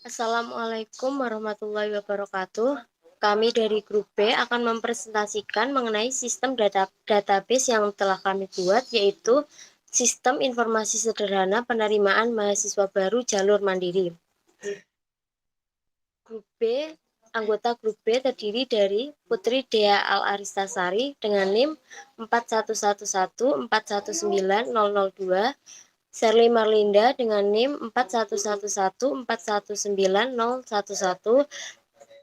Assalamualaikum warahmatullahi wabarakatuh. Kami dari grup B akan mempresentasikan mengenai sistem database yang telah kami buat, yaitu Sistem Informasi Sederhana Penerimaan Mahasiswa Baru Jalur Mandiri. Anggota grup B terdiri dari Putri Dea Al-Aristasari dengan NIM 41114190002, Sherly Marlinda dengan NIM 41114190011,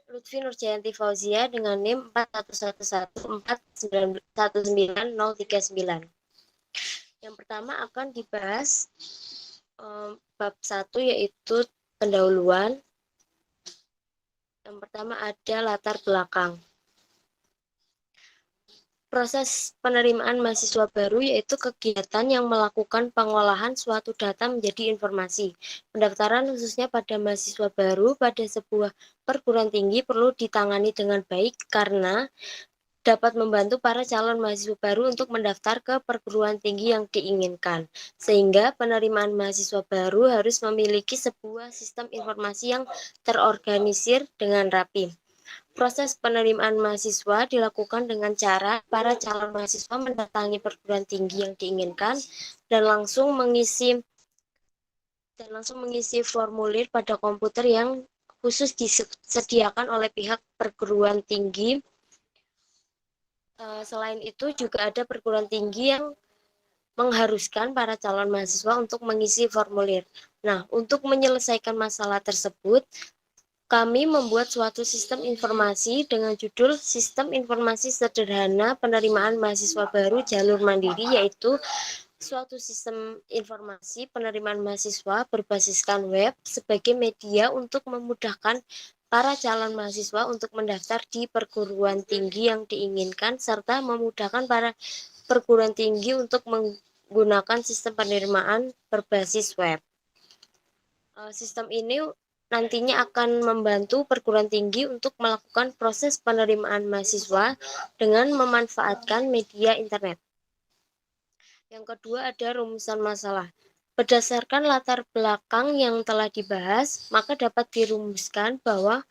Lutfi Nurjayanti Fauzia dengan NIM 41114190039. Yang pertama akan dibahas bab 1, yaitu pendahuluan. Yang pertama ada latar belakang. Proses penerimaan mahasiswa baru yaitu kegiatan yang melakukan pengolahan suatu data menjadi informasi. Pendaftaran khususnya pada mahasiswa baru pada sebuah perguruan tinggi perlu ditangani dengan baik karena dapat membantu para calon mahasiswa baru untuk mendaftar ke perguruan tinggi yang diinginkan. Sehingga penerimaan mahasiswa baru harus memiliki sebuah sistem informasi yang terorganisir dengan rapi. Proses penerimaan mahasiswa dilakukan dengan cara para calon mahasiswa mendatangi perguruan tinggi yang diinginkan dan langsung mengisi formulir pada komputer yang khusus disediakan oleh pihak perguruan tinggi. Selain itu juga ada perguruan tinggi yang mengharuskan para calon mahasiswa untuk mengisi formulir. Nah, untuk menyelesaikan masalah tersebut, kami membuat suatu sistem informasi dengan judul Sistem Informasi Sederhana Penerimaan Mahasiswa Baru Jalur Mandiri, yaitu suatu sistem informasi penerimaan mahasiswa berbasiskan web sebagai media untuk memudahkan para calon mahasiswa untuk mendaftar di perguruan tinggi yang diinginkan, serta memudahkan para perguruan tinggi untuk menggunakan sistem penerimaan berbasis web. Sistem ini nantinya akan membantu perguruan tinggi untuk melakukan proses penerimaan mahasiswa dengan memanfaatkan media internet. Yang kedua ada rumusan masalah. Berdasarkan latar belakang yang telah dibahas, maka dapat dirumuskan bahwa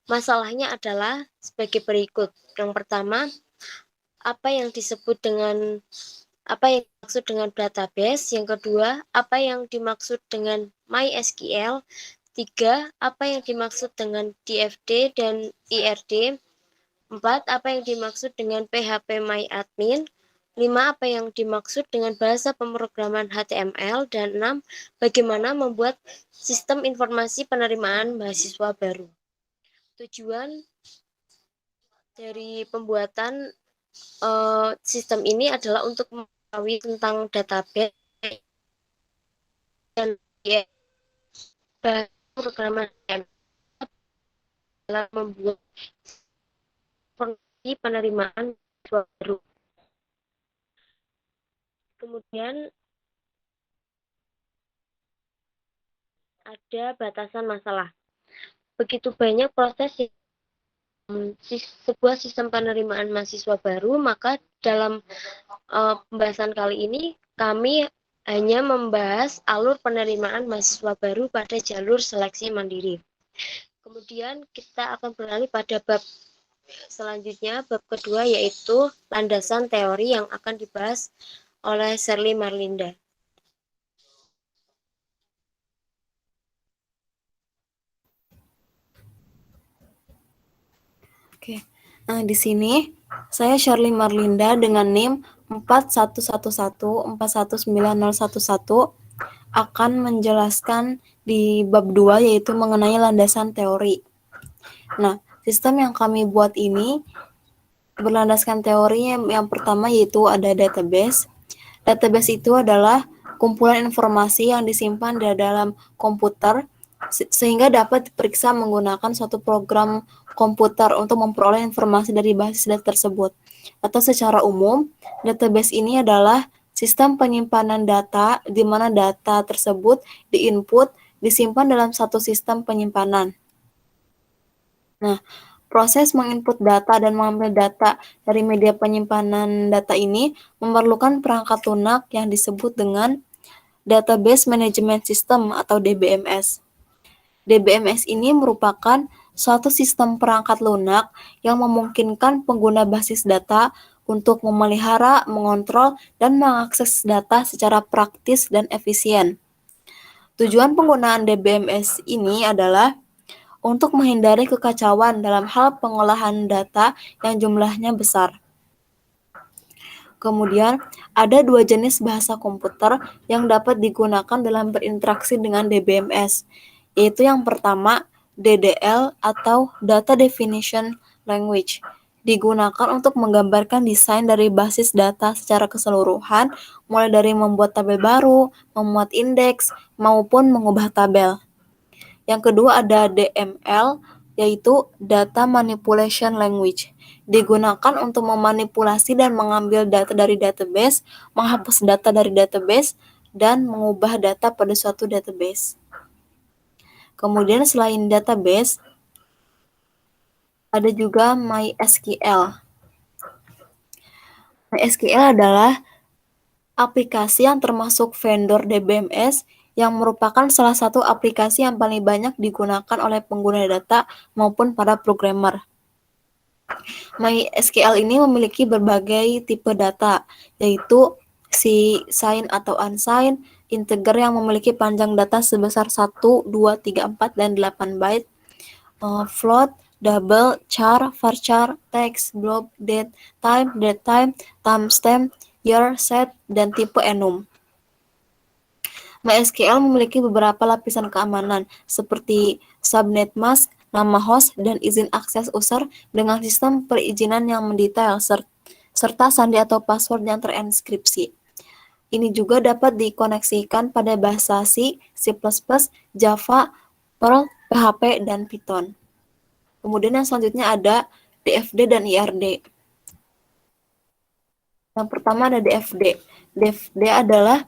masalahnya adalah sebagai berikut. Yang pertama, apa yang dimaksud dengan database. Yang kedua, apa yang dimaksud dengan MySQL. 3. Apa yang dimaksud dengan DFD dan IRD. 4. Apa yang dimaksud dengan PHP-MyAdmin. 5. Apa yang dimaksud dengan bahasa pemrograman HTML. Dan 6. Bagaimana membuat sistem informasi penerimaan mahasiswa baru. Tujuan dari pembuatan sistem ini adalah untuk mengetahui tentang database dan pemrograman dalam membuat informasi penerimaan baru. Kemudian ada batasan masalah. Begitu banyak proses sebuah sistem penerimaan mahasiswa baru, maka dalam pembahasan kali ini kami hanya membahas alur penerimaan mahasiswa baru pada jalur seleksi mandiri. Kemudian kita akan beralih pada bab selanjutnya, bab kedua, yaitu landasan teori yang akan dibahas oleh Sherly Marlinda. Oke. Nah, di sini saya Sherly Marlinda dengan NIM 41114190011 akan menjelaskan di bab 2, yaitu mengenai landasan teori. Nah, sistem yang kami buat ini berlandaskan teori yang pertama, yaitu ada database. Database itu adalah kumpulan informasi yang disimpan di dalam komputer sehingga dapat diperiksa menggunakan suatu program komputer untuk memperoleh informasi dari basis data tersebut. Atau secara umum, database ini adalah sistem penyimpanan data di mana data tersebut diinput, disimpan dalam satu sistem penyimpanan. Nah, proses menginput data dan mengambil data dari media penyimpanan data ini memerlukan perangkat lunak yang disebut dengan Database Management System atau DBMS. DBMS ini merupakan suatu sistem perangkat lunak yang memungkinkan pengguna basis data untuk memelihara, mengontrol, dan mengakses data secara praktis dan efisien. Tujuan penggunaan DBMS ini adalah untuk menghindari kekacauan dalam hal pengolahan data yang jumlahnya besar. Kemudian, ada dua jenis bahasa komputer yang dapat digunakan dalam berinteraksi dengan DBMS, yaitu yang pertama DDL atau Data Definition Language, digunakan untuk menggambarkan desain dari basis data secara keseluruhan, mulai dari membuat tabel baru, memuat indeks, maupun mengubah tabel. Yang kedua ada DML, yaitu Data Manipulation Language, digunakan untuk memanipulasi dan mengambil data dari database, menghapus data dari database, dan mengubah data pada suatu database. Kemudian selain database, ada juga MySQL. MySQL adalah aplikasi yang termasuk vendor DBMS yang merupakan salah satu aplikasi yang paling banyak digunakan oleh pengguna data maupun para programmer. MySQL ini memiliki berbagai tipe data, yaitu signed atau unsigned, integer yang memiliki panjang data sebesar 1, 2, 3, 4, dan 8 byte, float, double, char, varchar, text, blob, datetime, timestamp, year, set, dan tipe enum. MySQL memiliki beberapa lapisan keamanan seperti subnet mask, nama host, dan izin akses user dengan sistem perizinan yang mendetail serta sandi atau password yang terenskripsi. Ini juga dapat dikoneksikan pada bahasa C, C++, Java, Perl, PHP, dan Python. Kemudian yang selanjutnya ada DFD dan IRD. Yang pertama ada DFD. DFD adalah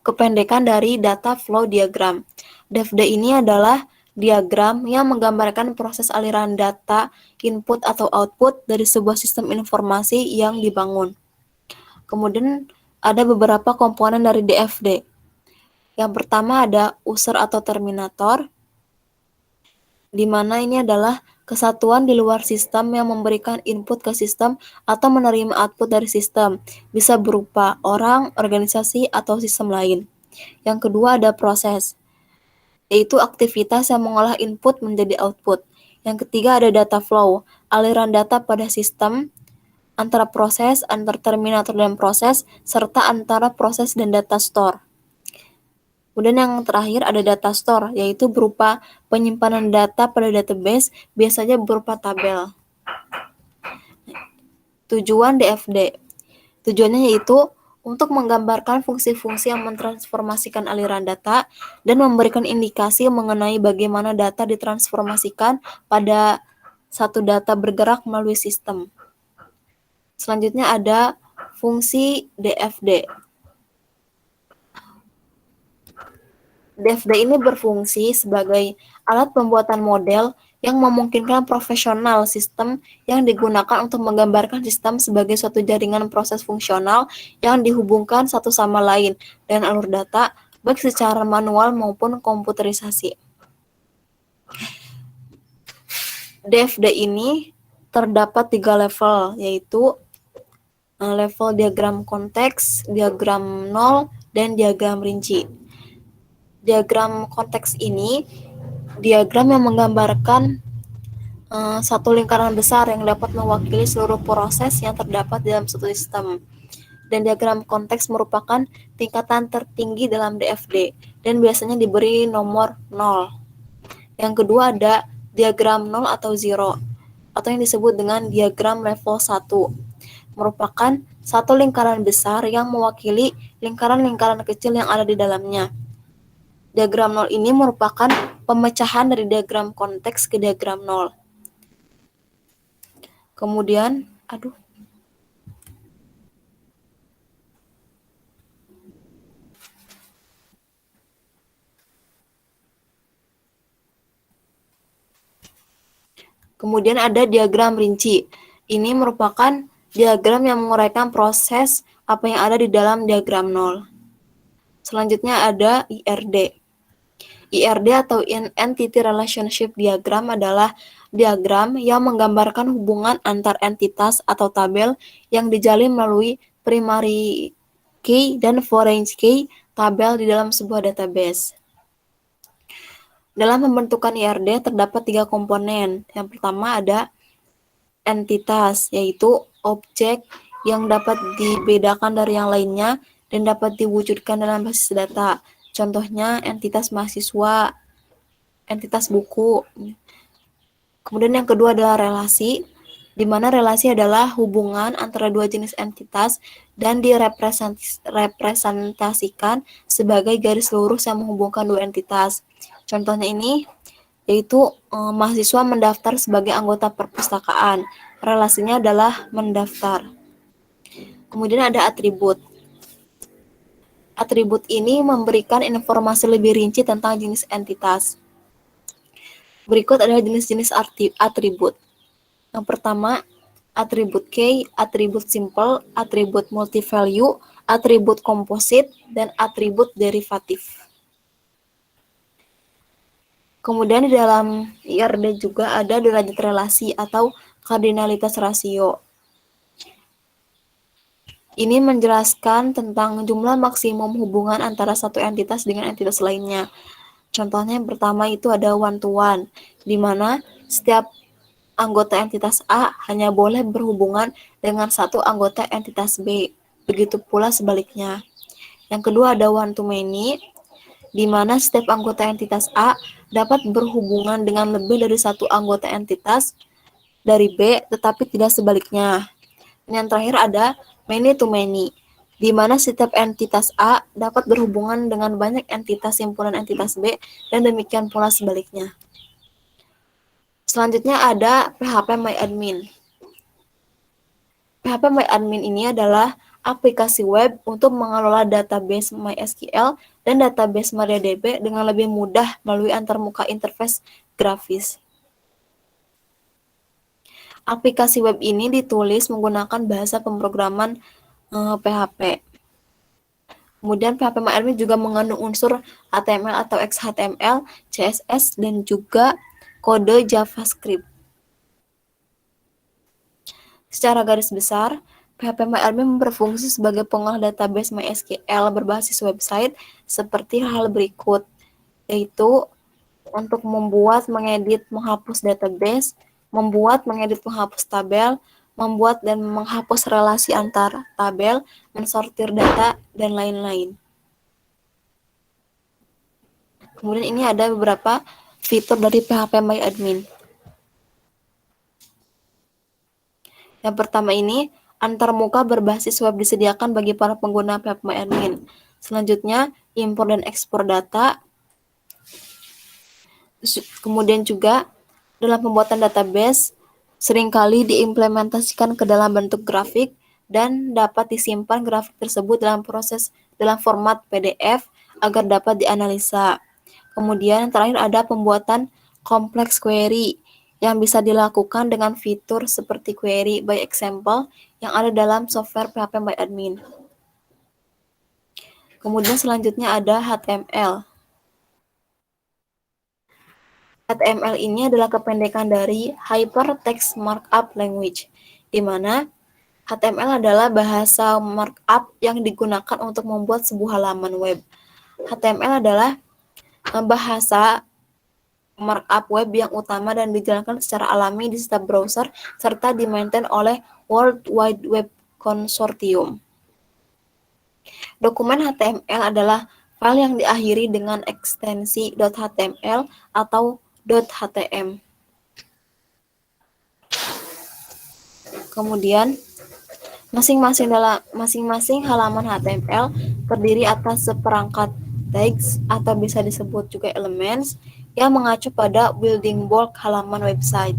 kependekan dari Data Flow Diagram. DFD ini adalah diagram yang menggambarkan proses aliran data, input atau output dari sebuah sistem informasi yang dibangun. Kemudian ada beberapa komponen dari DFD. Yang pertama ada user atau terminator, di mana ini adalah kesatuan di luar sistem yang memberikan input ke sistem atau menerima output dari sistem, bisa berupa orang, organisasi, atau sistem lain. Yang kedua ada proses, yaitu aktivitas yang mengolah input menjadi output. Yang ketiga ada data flow, aliran data pada sistem, antara proses, antar terminator dan proses, serta antara proses dan data store. Kemudian yang terakhir ada data store, yaitu berupa penyimpanan data pada database, biasanya berupa tabel. Tujuan DFD. Tujuannya yaitu untuk menggambarkan fungsi-fungsi yang mentransformasikan aliran data dan memberikan indikasi mengenai bagaimana data ditransformasikan pada satu data bergerak melalui sistem. Selanjutnya ada fungsi DFD. DFD ini berfungsi sebagai alat pembuatan model yang memungkinkan profesional sistem yang digunakan untuk menggambarkan sistem sebagai suatu jaringan proses fungsional yang dihubungkan satu sama lain dengan alur data, baik secara manual maupun komputerisasi. DFD ini terdapat 3 level, yaitu level diagram konteks, diagram nol, dan diagram rinci. Diagram konteks ini diagram yang menggambarkan satu lingkaran besar yang dapat mewakili seluruh proses yang terdapat dalam suatu sistem. Dan diagram konteks merupakan tingkatan tertinggi dalam DFD dan biasanya diberi nomor 0. Yang kedua ada diagram 0 atau 0 atau yang disebut dengan diagram level 1. Merupakan satu lingkaran besar yang mewakili lingkaran-lingkaran kecil yang ada di dalamnya. Diagram 0 ini merupakan pemecahan dari diagram konteks ke diagram 0. Kemudian, Kemudian ada diagram rinci. Ini merupakan diagram yang menguraikan proses apa yang ada di dalam diagram 0. Selanjutnya ada IRD. IRD atau Entity Relationship Diagram adalah diagram yang menggambarkan hubungan antar entitas atau tabel yang dijalin melalui primary key dan foreign key tabel di dalam sebuah database. Dalam pembentukan IRD terdapat 3 komponen. Yang pertama ada entitas, yaitu objek yang dapat dibedakan dari yang lainnya dan dapat diwujudkan dalam basis data. Contohnya entitas mahasiswa, entitas buku. Kemudian yang kedua adalah relasi, di mana relasi adalah hubungan antara dua jenis entitas dan direpresentasikan sebagai garis lurus yang menghubungkan dua entitas. Contohnya ini yaitu mahasiswa mendaftar sebagai anggota perpustakaan. Relasinya adalah mendaftar. Kemudian ada atribut. Atribut ini memberikan informasi lebih rinci tentang jenis entitas. Berikut adalah jenis-jenis atribut. Yang pertama, atribut key, atribut simple, atribut multi-value, atribut komposit, dan atribut derivatif. Kemudian di dalam IRD juga ada derajat relasi atau kardinalitas rasio. Ini menjelaskan tentang jumlah maksimum hubungan antara satu entitas dengan entitas lainnya. Contohnya yang pertama itu ada one to one, di mana setiap anggota entitas A hanya boleh berhubungan dengan satu anggota entitas B. Begitu pula sebaliknya. Yang kedua ada one to many, di mana setiap anggota entitas A dapat berhubungan dengan lebih dari satu anggota entitas dari B, tetapi tidak sebaliknya. Dan yang terakhir ada many to many, di mana setiap entitas A dapat berhubungan dengan banyak entitas himpunan entitas B, dan demikian pula sebaliknya. Selanjutnya ada PHP-MyAdmin. PHP-MyAdmin ini adalah aplikasi web untuk mengelola database MySQL dan database MariaDB dengan lebih mudah melalui antarmuka interface grafis. Aplikasi web ini ditulis menggunakan bahasa pemrograman PHP. Kemudian PHP-MyAdmin juga mengandung unsur HTML atau XHTML, CSS, dan juga kode JavaScript. Secara garis besar, PHP-MyAdmin berfungsi sebagai pengolah database MySQL berbasis website seperti hal berikut, yaitu untuk membuat, mengedit, menghapus database, membuat, mengedit, menghapus tabel, membuat dan menghapus relasi antar tabel, mensortir data, dan lain-lain. Kemudian ini ada beberapa fitur dari PHP-MyAdmin. Yang pertama ini, antarmuka berbasis web disediakan bagi para pengguna PHP-MyAdmin. Selanjutnya, impor dan ekspor data. Kemudian juga, dalam pembuatan database, seringkali diimplementasikan ke dalam bentuk grafik dan dapat disimpan grafik tersebut dalam format PDF agar dapat dianalisa. Kemudian terakhir ada pembuatan complex query yang bisa dilakukan dengan fitur seperti query by example yang ada dalam software PHP-MyAdmin. Kemudian selanjutnya ada HTML. HTML ini adalah kependekan dari Hypertext Markup Language, di mana HTML adalah bahasa markup yang digunakan untuk membuat sebuah halaman web. HTML adalah bahasa markup web yang utama dan dijalankan secara alami di setiap browser serta dimaintain oleh World Wide Web Consortium. Dokumen HTML adalah file yang diakhiri dengan ekstensi .html atau .htm. Kemudian, masing-masing halaman HTML terdiri atas seperangkat tags atau bisa disebut juga elements yang mengacu pada building block halaman website.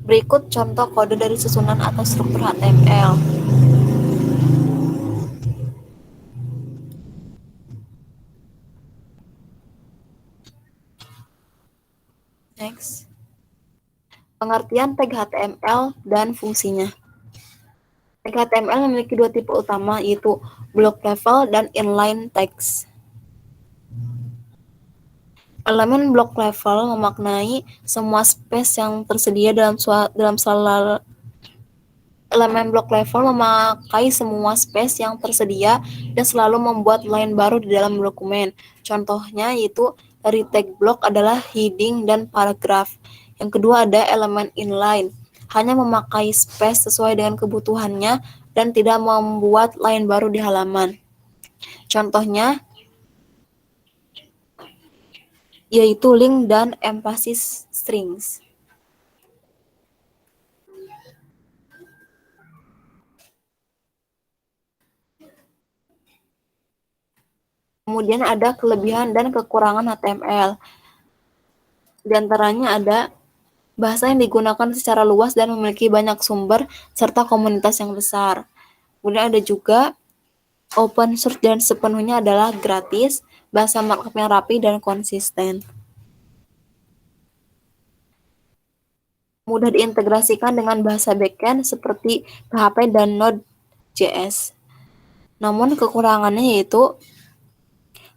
Berikut contoh kode dari susunan atau struktur HTML. Next. Pengertian tag HTML dan fungsinya. Tag HTML memiliki dua tipe utama, yaitu block level dan inline tags. Elemen block level memaknai semua space yang tersedia elemen block level memakai semua space yang tersedia dan selalu membuat line baru di dalam dokumen. Contohnya yaitu dari tag block adalah heading dan paragraph. Yang kedua ada elemen inline, hanya memakai space sesuai dengan kebutuhannya dan tidak membuat line baru di halaman. Contohnya yaitu link dan emphasis strings. Kemudian ada kelebihan dan kekurangan HTML. Di antaranya ada bahasa yang digunakan secara luas dan memiliki banyak sumber serta komunitas yang besar. Kemudian ada juga open source dan sepenuhnya adalah gratis, bahasa markup yang rapi dan konsisten. Mudah diintegrasikan dengan bahasa backend seperti PHP dan Node.js. Namun kekurangannya yaitu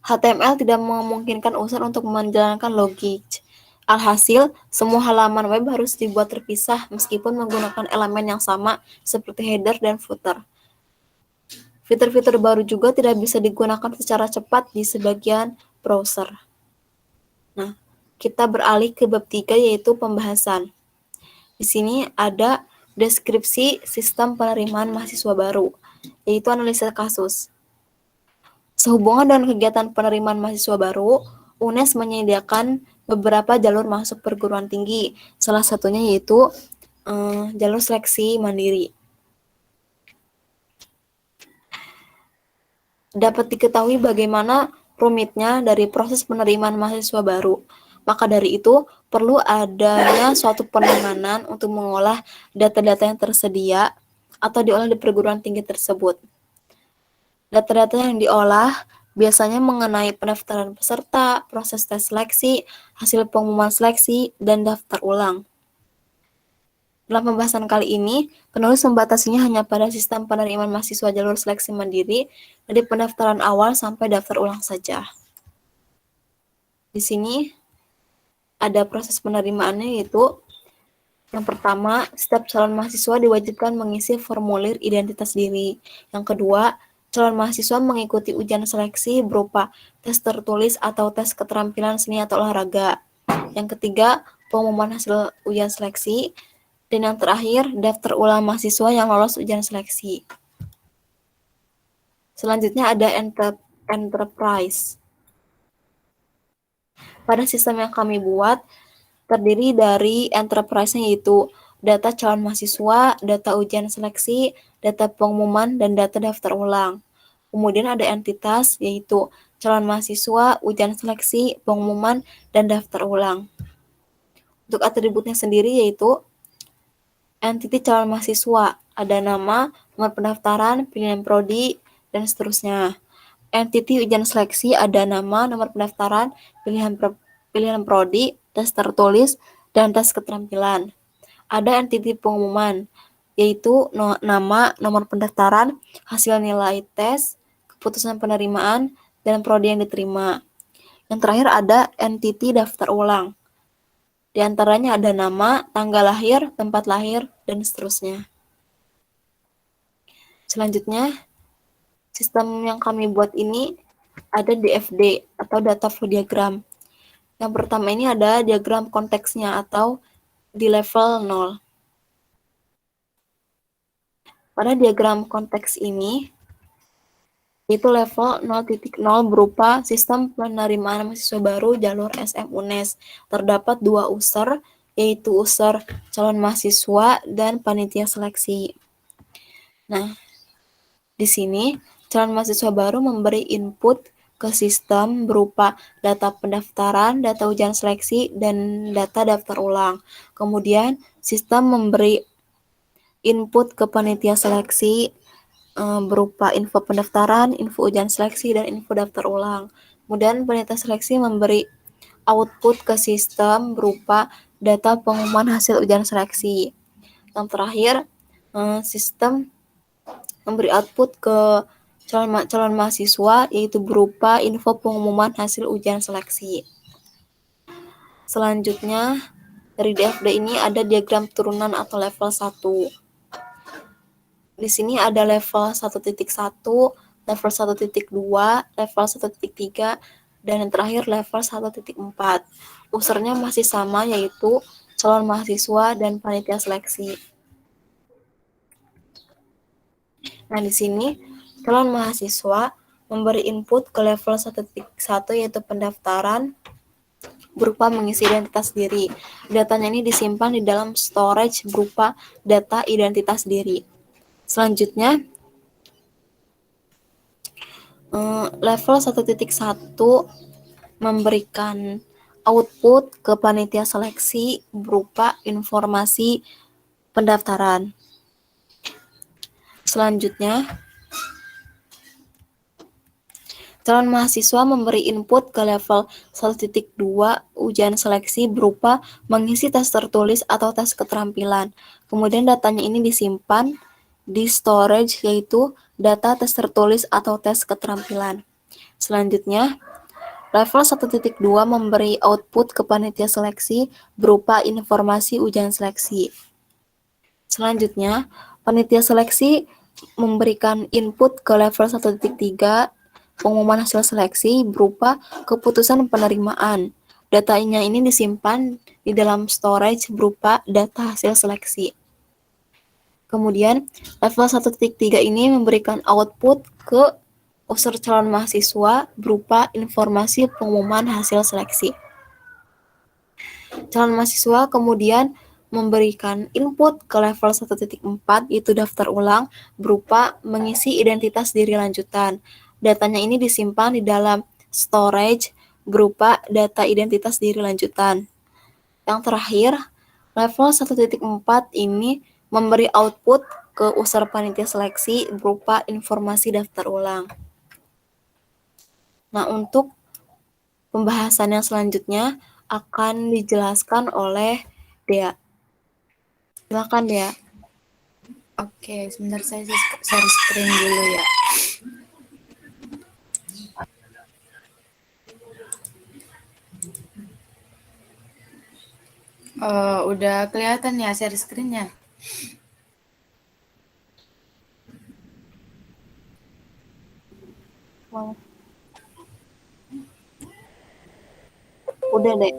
HTML tidak memungkinkan user untuk menjalankan logik. Alhasil, semua halaman web harus dibuat terpisah meskipun menggunakan elemen yang sama seperti header dan footer. Fitur-fitur baru juga tidak bisa digunakan secara cepat di sebagian browser. Nah, kita beralih ke bab 3 yaitu pembahasan. Di sini ada deskripsi sistem penerimaan mahasiswa baru, yaitu analisa kasus. Sehubungan dengan kegiatan penerimaan mahasiswa baru, UNES menyediakan beberapa jalur masuk perguruan tinggi. Salah satunya yaitu jalur seleksi mandiri. Dapat diketahui bagaimana rumitnya dari proses penerimaan mahasiswa baru. Maka dari itu, perlu adanya suatu penanganan untuk mengolah data-data yang tersedia atau diolah di perguruan tinggi tersebut. Data-data yang diolah biasanya mengenai pendaftaran peserta, proses tes seleksi, hasil pengumuman seleksi, dan daftar ulang. Dalam pembahasan kali ini, penulis membatasinya hanya pada sistem penerimaan mahasiswa jalur seleksi mandiri dari pendaftaran awal sampai daftar ulang saja. Di sini ada proses penerimaannya yaitu yang pertama, setiap calon mahasiswa diwajibkan mengisi formulir identitas diri. Yang kedua, calon mahasiswa mengikuti ujian seleksi berupa tes tertulis atau tes keterampilan seni atau olahraga. Yang ketiga, pengumuman hasil ujian seleksi. Dan yang terakhir, daftar ulang mahasiswa yang lolos ujian seleksi. Selanjutnya ada enterprise. Pada sistem yang kami buat, terdiri dari enterprise-nya yaitu data calon mahasiswa, data ujian seleksi, data pengumuman, dan data daftar ulang. Kemudian ada entitas, yaitu calon mahasiswa, ujian seleksi, pengumuman, dan daftar ulang. Untuk atributnya sendiri yaitu entity calon mahasiswa, ada nama, nomor pendaftaran, pilihan prodi, dan seterusnya. Entity ujian seleksi ada nama, nomor pendaftaran, pilihan prodi, tes tertulis, dan tes keterampilan. Ada entity pengumuman, yaitu nama, nomor pendaftaran, hasil nilai tes, keputusan penerimaan, dan prodi yang diterima. Yang terakhir ada entity daftar ulang. Di antaranya ada nama, tanggal lahir, tempat lahir, dan seterusnya. Selanjutnya, sistem yang kami buat ini ada DFD atau data flow diagram. Yang pertama ini ada diagram konteksnya atau di level 0. Pada diagram konteks ini, itu level 0.0 berupa sistem penerimaan mahasiswa baru jalur SM UNES. Terdapat dua user, yaitu user calon mahasiswa dan panitia seleksi. Nah, di sini calon mahasiswa baru memberi input ke sistem berupa data pendaftaran, data ujian seleksi, dan data daftar ulang. Kemudian sistem memberi input ke panitia seleksi berupa info pendaftaran, info ujian seleksi, dan info daftar ulang. Kemudian panitia seleksi memberi output ke sistem berupa data pengumuman hasil ujian seleksi. Yang terakhir, sistem memberi output ke calon mahasiswa yaitu berupa info pengumuman hasil ujian seleksi. Selanjutnya, dari DFD ini ada diagram turunan atau level 1. Di sini ada level 1.1, level 1.2, level 1.3, dan yang terakhir level 1.4. Usernya masih sama, yaitu calon mahasiswa dan panitia seleksi. Nah, di sini calon mahasiswa memberi input ke level 1.1 yaitu pendaftaran berupa mengisi identitas diri. Datanya ini disimpan di dalam storage berupa data identitas diri. Selanjutnya, level 1.1 memberikan output ke panitia seleksi berupa informasi pendaftaran. Selanjutnya, calon mahasiswa memberi input ke level 1.2 ujian seleksi berupa mengisi tes tertulis atau tes keterampilan. Kemudian datanya ini disimpan di storage, yaitu data tes tertulis atau tes keterampilan. Selanjutnya, level 1.2 memberi output ke panitia seleksi berupa informasi ujian seleksi. Selanjutnya, panitia seleksi memberikan input ke level 1.3 pengumuman hasil seleksi berupa keputusan penerimaan. Datanya ini disimpan di dalam storage berupa data hasil seleksi. Kemudian, level 1.3 ini memberikan output ke user calon mahasiswa berupa informasi pengumuman hasil seleksi. Calon mahasiswa kemudian memberikan input ke level 1.4 yaitu daftar ulang berupa mengisi identitas diri lanjutan. Datanya ini disimpan di dalam storage berupa data identitas diri lanjutan. Yang terakhir, level 1.4 ini memberi output ke user panitia seleksi berupa informasi daftar ulang. Nah, untuk pembahasan yang selanjutnya akan dijelaskan oleh Dea. Silakan Dea. Oke, sebentar saya share screen dulu ya. Udah kelihatan ya share screen-nya? Wow. Udah deh.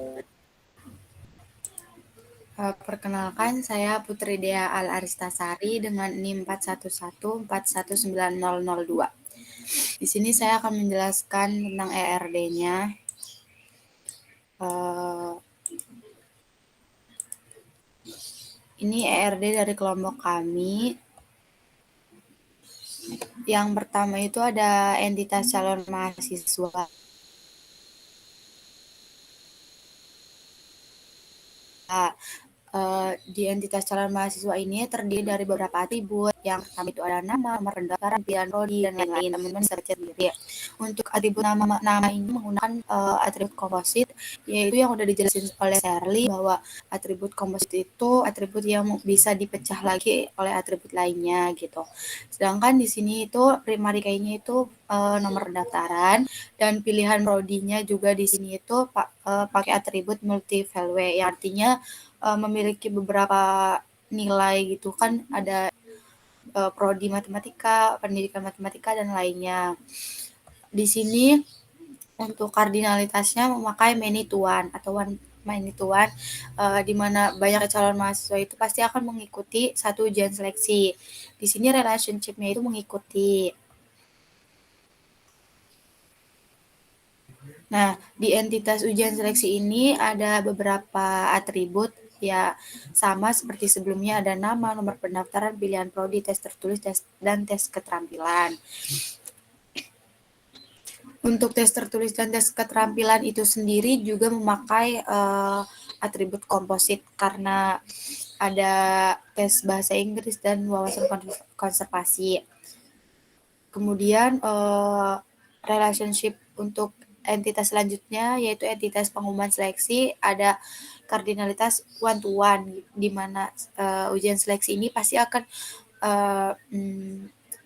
Perkenalkan, saya Putri Dea Al-Aristasari dengan NIM 41141190002. Di sini saya akan menjelaskan tentang ERD-nya. Ini ERD dari kelompok kami. Yang pertama itu ada entitas calon mahasiswa. Di entitas calon mahasiswa ini terdiri dari beberapa atribut. Yang pertama itu ada nama, nomor pendaftaran, pilihan prodi, dan lain-lain. Teman-teman bisa baca sendiri. Untuk atribut nama ini menggunakan atribut komposit, yaitu yang udah dijelasin oleh Shirley bahwa atribut komposit itu atribut yang bisa dipecah lagi oleh atribut lainnya gitu. Sedangkan di sini itu primary key-nya itu nomor pendaftaran, dan pilihan prodinya juga di sini itu pakai atribut multi value, yang artinya memiliki beberapa nilai gitu kan, ada prodi matematika, pendidikan matematika, dan lainnya. Di sini untuk kardinalitasnya memakai many to one atau one many to one, di mana banyak calon mahasiswa itu pasti akan mengikuti satu ujian seleksi. Di sini relationship-nya itu mengikuti. Nah, di entitas ujian seleksi ini ada beberapa atribut ya, sama seperti sebelumnya, ada nama, nomor pendaftaran, pilihan prodi, tes tertulis, dan tes keterampilan. Untuk tes tertulis dan tes keterampilan itu sendiri juga memakai atribut komposit karena ada tes bahasa Inggris dan wawasan konservasi. Kemudian relationship untuk entitas selanjutnya yaitu entitas pengumuman seleksi, ada kardinalitas one to one, di mana ujian seleksi ini pasti akan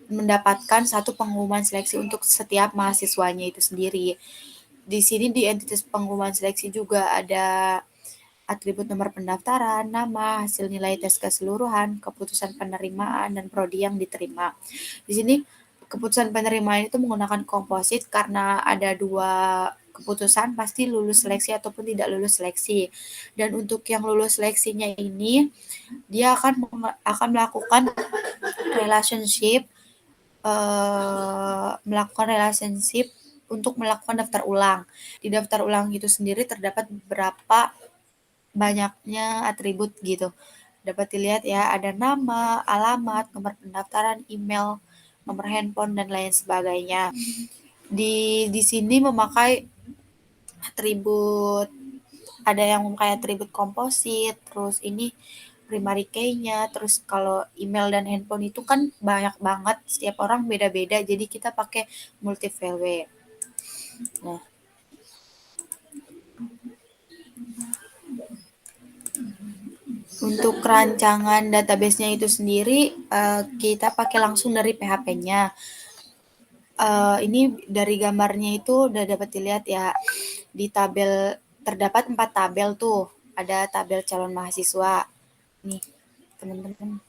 mendapatkan satu pengumuman seleksi untuk setiap mahasiswanya itu sendiri. Di sini di entitas pengumuman seleksi juga ada atribut nomor pendaftaran, nama, hasil nilai tes keseluruhan, keputusan penerimaan, dan prodi yang diterima. Di sini keputusan penerimaan itu menggunakan komposit karena ada 2 keputusan, pasti lulus seleksi ataupun tidak lulus seleksi. Dan untuk yang lulus seleksinya ini, dia akan melakukan relationship untuk melakukan daftar ulang. Di daftar ulang itu sendiri terdapat berapa banyaknya atribut gitu. Dapat dilihat ya, ada nama, alamat, nomor pendaftaran, email, nomor handphone, dan lain sebagainya. Di sini memakai atribut, ada yang memakai atribut komposit, terus ini primary key-nya, terus kalau email dan handphone itu kan banyak banget, setiap orang beda-beda, jadi kita pakai multi value. Nah, untuk rancangan database-nya itu sendiri kita pakai langsung dari PHP-nya. Ini dari gambarnya itu udah dapat dilihat ya, di tabel terdapat 4 tabel tuh. Ada tabel calon mahasiswa. Nih, teman-teman.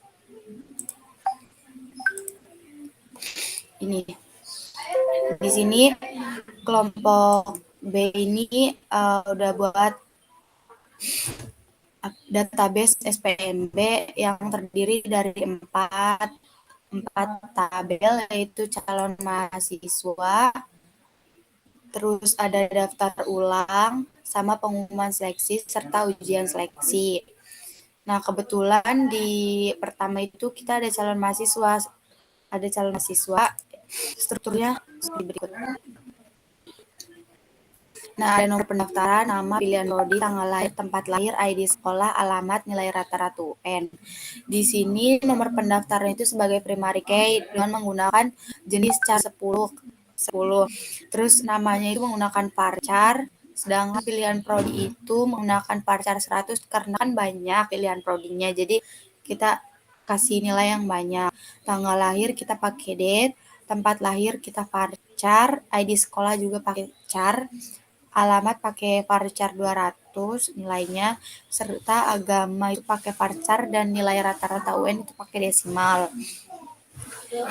Ini. Di sini kelompok B ini udah buat database SPMB yang terdiri dari 4 tabel, yaitu calon mahasiswa, terus ada daftar ulang, sama pengumuman seleksi, serta ujian seleksi. Nah, kebetulan di pertama itu kita ada calon mahasiswa. Strukturnya seperti berikut. Nah, ada nomor pendaftaran, nama, pilihan prodi, tanggal lahir, tempat lahir, ID sekolah, alamat, nilai rata-rata UN. Di sini nomor pendaftaran itu sebagai primary key dengan menggunakan jenis car 10. Terus namanya itu menggunakan varchar, sedangkan pilihan prodi itu menggunakan varchar 100 karena kan banyak pilihan prodinya. Jadi kita kasih nilai yang banyak. Tanggal lahir kita pakai date, tempat lahir kita varchar, ID sekolah juga pakai char, alamat pakai varchar 200 nilainya, serta agama itu pakai varchar, dan nilai rata-rata UN itu pakai desimal.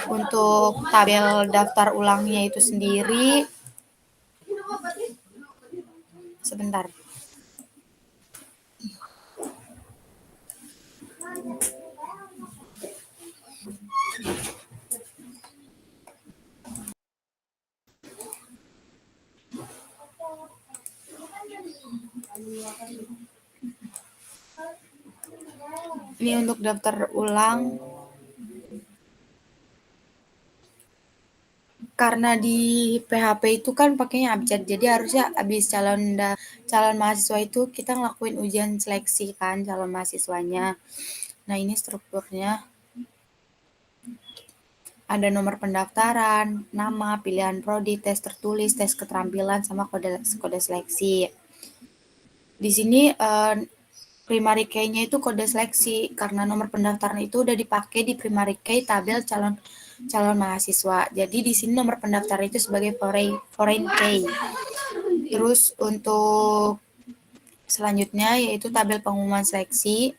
Untuk tabel daftar ulangnya itu sendiri, sebentar. Ini untuk daftar ulang. Karena di PHP itu kan pakainya abjad, jadi harusnya habis calon mahasiswa itu kita ngelakuin ujian seleksi kan calon mahasiswanya. Nah, ini strukturnya. Ada nomor pendaftaran, nama, pilihan prodi, tes tertulis, tes keterampilan, sama kode seleksi. Di sini primary key-nya itu kode seleksi, karena nomor pendaftaran itu udah dipakai di primary key tabel calon mahasiswa. Jadi di sini nomor pendaftaran itu sebagai foreign key. Terus untuk selanjutnya yaitu tabel pengumuman seleksi.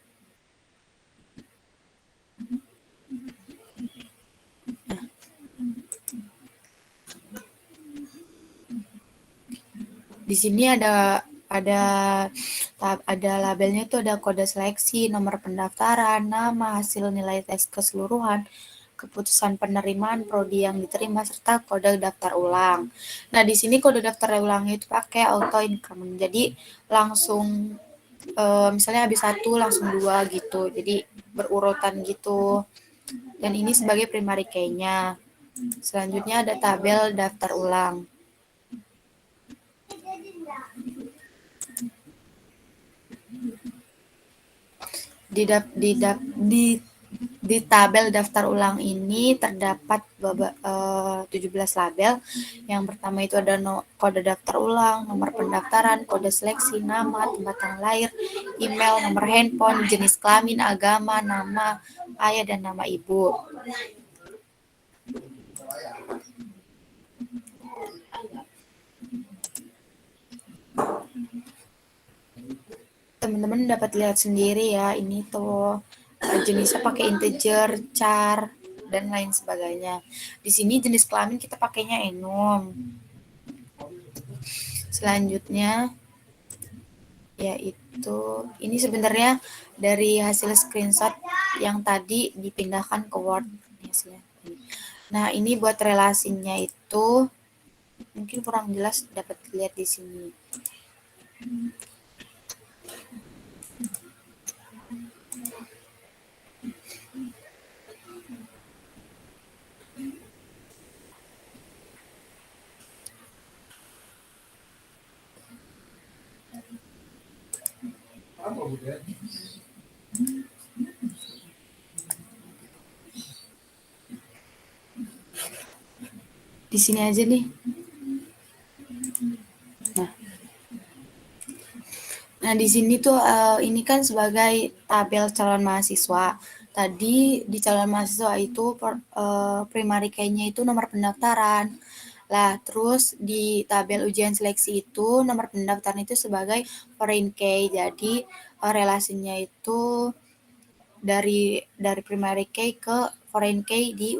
Di sini ada labelnya itu ada kode seleksi, nomor pendaftaran, nama, hasil nilai tes keseluruhan, keputusan penerimaan prodi yang diterima, serta kode daftar ulang. Nah, di sini kode daftar ulangnya itu pakai auto increment. Jadi langsung misalnya habis 1 langsung 2 gitu. Jadi berurutan gitu. Dan ini sebagai primary key-nya. Selanjutnya ada tabel daftar ulang. Di tabel daftar ulang ini terdapat 17 label. Yang pertama itu ada kode daftar ulang, nomor pendaftaran, kode seleksi, nama, tempat tanggal lahir, email, nomor handphone, jenis kelamin, agama, nama ayah, dan nama ibu. teman-teman dapat lihat sendiri ya, ini tuh jenisnya pakai integer, char, dan lain sebagainya. Di sini jenis kelamin kita pakainya enum. Selanjutnya yaitu ini sebenarnya dari hasil screenshot yang tadi dipindahkan ke Word hasilnya. Nah, ini buat relasinya itu mungkin kurang jelas, dapat lihat di sini. Di sini aja nih. Nah, di sini tuh ini kan sebagai tabel calon mahasiswa. Tadi di calon mahasiswa itu primary key-nya itu nomor pendaftaran. Lah, terus di tabel ujian seleksi itu nomor pendaftaran itu sebagai foreign key. Jadi relasinya itu dari primary key ke foreign key di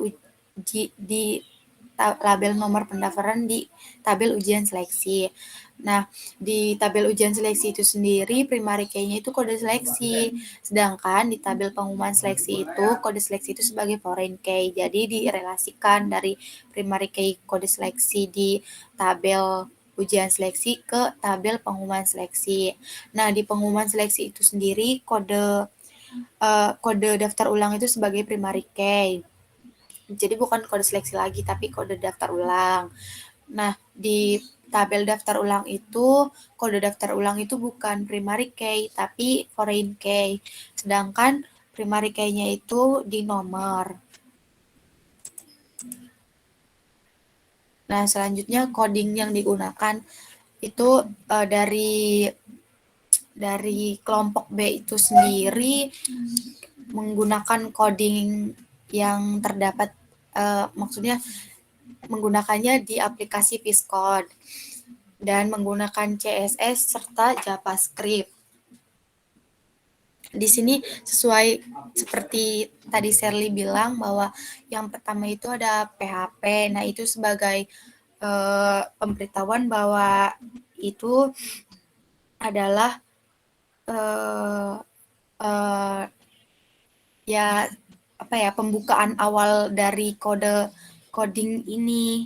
label nomor pendaftaran di tabel ujian seleksi. Nah, di tabel ujian seleksi itu sendiri primary key-nya itu kode seleksi, sedangkan di tabel pengumuman seleksi itu kode seleksi itu sebagai foreign key. Jadi direlasikan dari primary key kode seleksi di tabel ujian seleksi ke tabel pengumuman seleksi. Nah, di pengumuman seleksi itu sendiri kode daftar ulang itu sebagai primary key. Jadi bukan kode seleksi lagi, tapi kode daftar ulang. Nah, di tabel daftar ulang itu, kode daftar ulang itu bukan primary key, tapi foreign key. Sedangkan primary key-nya itu di nomor. Nah, selanjutnya coding yang digunakan itu dari kelompok B itu sendiri menggunakan coding yang terdapat, maksudnya menggunakannya di aplikasi VS Code dan menggunakan CSS serta JavaScript. Di sini sesuai seperti tadi Sherly bilang bahwa yang pertama itu ada PHP. Nah, itu sebagai pemberitahuan bahwa itu adalah ya apa ya, pembukaan awal dari coding ini.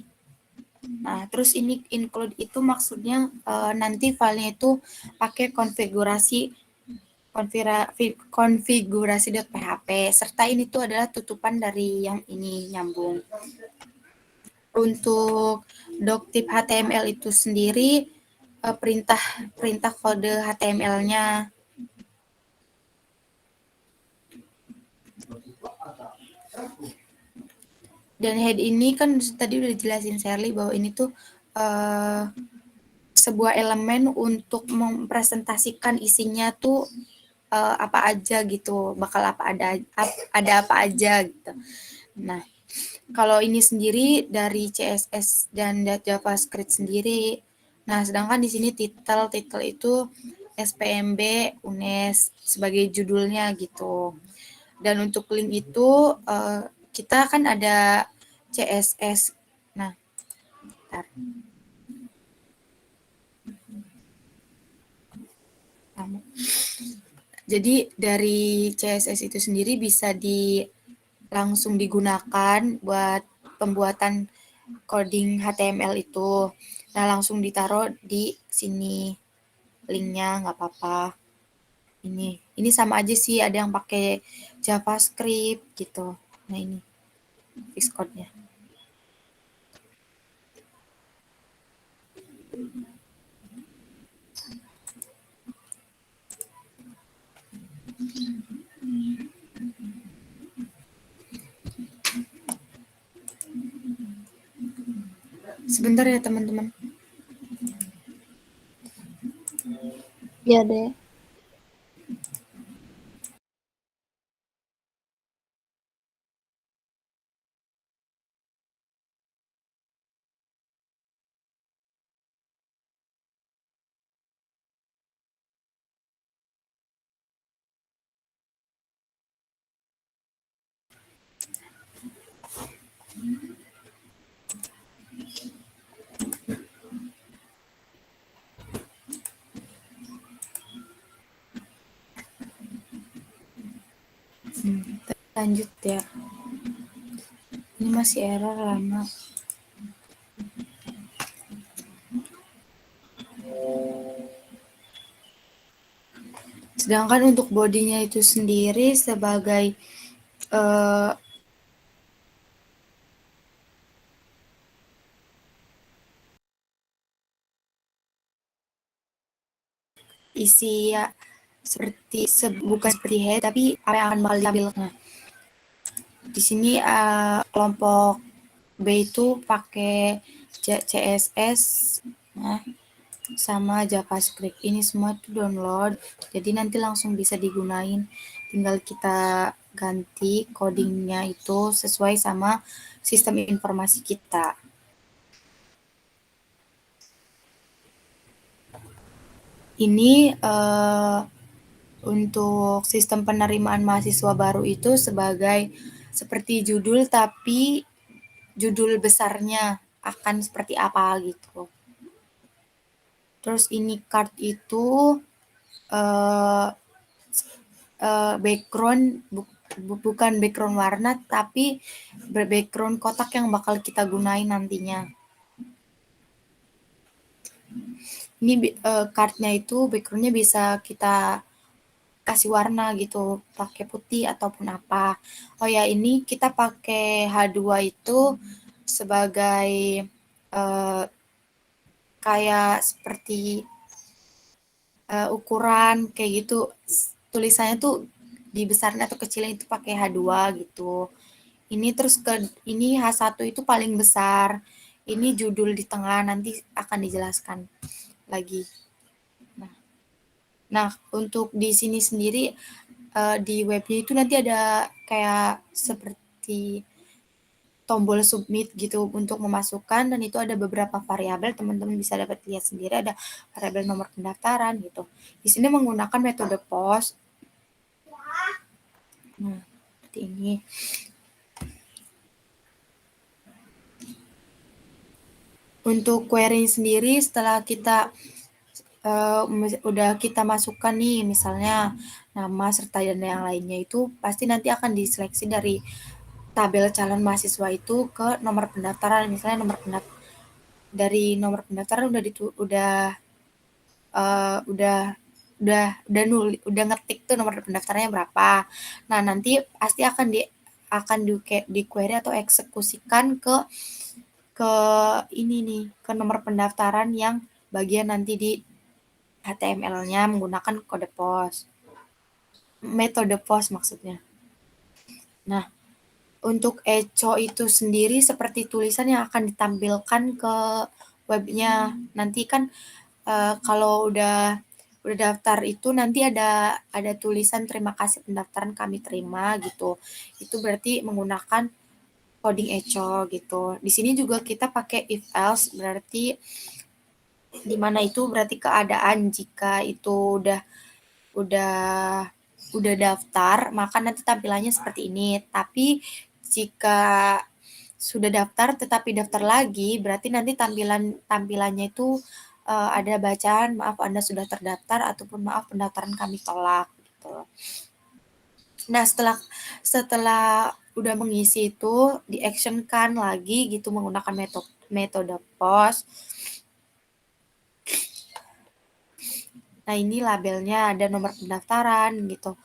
Nah, terus ini include itu maksudnya nanti filenya itu pakai konfigurasi.php serta ini tuh adalah tutupan dari yang ini nyambung. Untuk doctype HTML itu sendiri perintah kode HTML-nya. Dan head ini kan tadi udah dijelasin Sherly bahwa ini tuh sebuah elemen untuk mempresentasikan isinya tuh apa aja gitu, bakal ada apa aja gitu. Nah, kalau ini sendiri dari CSS dan JavaScript sendiri. Nah, sedangkan di sini title itu SPMB UNES sebagai judulnya gitu. Dan untuk link itu kita kan ada CSS. Nah, bentar. Jadi dari CSS itu sendiri bisa langsung digunakan buat pembuatan coding HTML itu. Nah, langsung ditaruh di sini linknya, nggak apa-apa. Ini sama aja sih, ada yang pakai JavaScript gitu. Nah, ini VS Code-nya. Sebentar ya teman-teman. Ya deh. Lanjut ya. Ini masih error lama. Sedangkan untuk bodinya itu sendiri sebagai isi ya seperti bukan seperti head tapi apa yang akan bakal diambil. Nah, di sini kelompok B itu pakai CSS, nah, sama JavaScript. Ini semua itu download, jadi nanti langsung bisa digunain. Tinggal kita ganti codingnya itu sesuai sama sistem informasi kita. Ini untuk sistem penerimaan mahasiswa baru itu sebagai seperti judul, tapi judul besarnya akan seperti apa gitu. Terus ini card itu background bukan background warna, tapi background kotak yang bakal kita gunain nantinya. Ini cardnya itu backgroundnya bisa kita kasih warna gitu, pakai putih ataupun apa. Oh ya, ini kita pakai H2 itu sebagai kayak seperti ukuran kayak gitu. Tulisannya tuh dibesarin atau kecilin itu pakai H2 gitu. Ini terus ini H1 itu paling besar. Ini judul di tengah, nanti akan dijelaskan lagi. Nah, untuk di sini sendiri di webnya itu nanti ada kayak seperti tombol submit gitu untuk memasukkan, dan itu ada beberapa variabel, teman-teman bisa dapat lihat sendiri, ada variabel nomor pendaftaran gitu. Di sini menggunakan metode post. Nah, seperti ini. Untuk query sendiri setelah kita udah kita masukkan nih misalnya nama serta dan yang lainnya, itu pasti nanti akan diseleksi dari tabel calon mahasiswa itu ke nomor pendaftaran. Misalnya dari nomor pendaftaran udah ngetik tuh nomor pendaftarannya berapa. Nah, nanti pasti akan di query atau eksekusikan ke ini nih, ke nomor pendaftaran yang bagian nanti di HTML-nya menggunakan kode pos. Metode pos maksudnya. Nah, untuk echo itu sendiri seperti tulisan yang akan ditampilkan ke webnya. Nanti kan kalau udah daftar itu nanti ada tulisan terima kasih pendaftaran kami terima gitu. Itu berarti menggunakan coding echo gitu. Di sini juga kita pakai if else, berarti di mana itu berarti keadaan jika itu udah daftar, maka nanti tampilannya seperti ini. Tapi jika sudah daftar tetapi daftar lagi, berarti nanti tampilannya itu ada bacaan maaf Anda sudah terdaftar ataupun maaf pendaftaran kami tolak gitu. Nah, setelah udah mengisi itu di-actionkan lagi gitu menggunakan metode post. Nah, ini labelnya ada nomor pendaftaran gitu.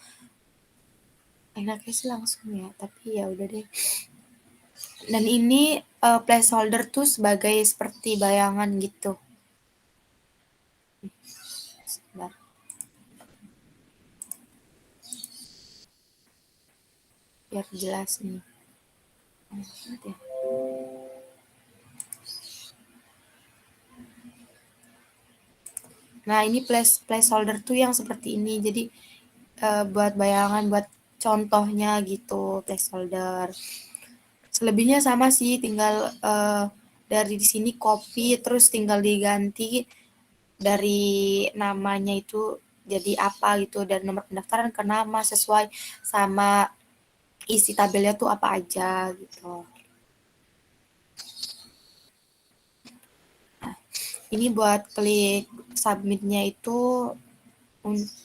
Enaknya sih langsung ya, tapi ya udah deh. Dan ini placeholder tuh sebagai seperti bayangan gitu. Sebentar. Biar jelas nih. Nah, ini placeholder tuh yang seperti ini. Jadi buat bayangan, buat contohnya gitu, placeholder. Selebihnya sama sih, tinggal dari di sini copy, terus tinggal diganti dari namanya itu jadi apa gitu, dari nomor pendaftaran ke nama sesuai sama isi tabelnya tuh apa aja gitu. Nah, ini buat klik submitnya itu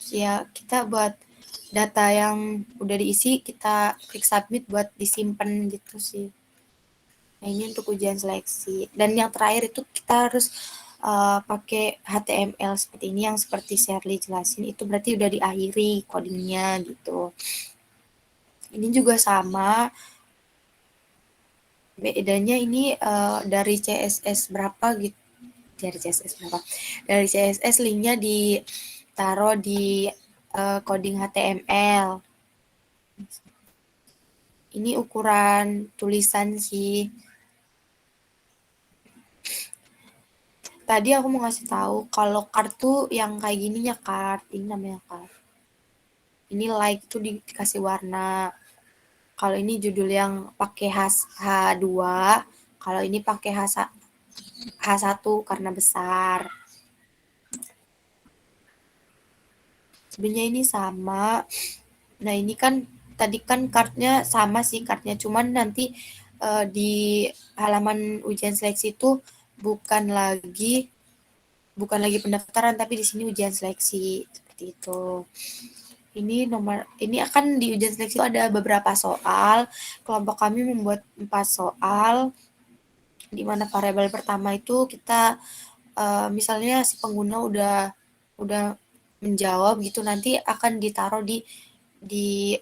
ya kita buat data yang udah diisi kita klik submit buat disimpan gitu sih. Nah, ini untuk ujian seleksi. Dan yang terakhir itu kita harus pakai HTML seperti ini yang seperti Shirley jelasin, itu berarti udah diakhiri codingnya gitu. Ini juga sama, bedanya ini dari CSS berapa gitu, dari CSS linknya ditaruh di coding HTML. Ini ukuran tulisan sih. Tadi aku mau ngasih tahu kalau kartu yang kayak gininya card, ini namanya card. Ini like tuh dikasih warna. Kalau ini judul yang pakai H2, kalau ini pakai H1 karena besar. Sebenarnya ini sama. Nah, ini kan tadi kan kartnya sama sih kartnya, cuman nanti di halaman ujian seleksi itu bukan lagi pendaftaran, tapi di sini ujian seleksi seperti itu. Ini akan di ujian seleksi itu ada beberapa soal. Kelompok kami membuat 4 soal, di mana variabel pertama itu kita misalnya si pengguna udah menjawab gitu, nanti akan ditaruh di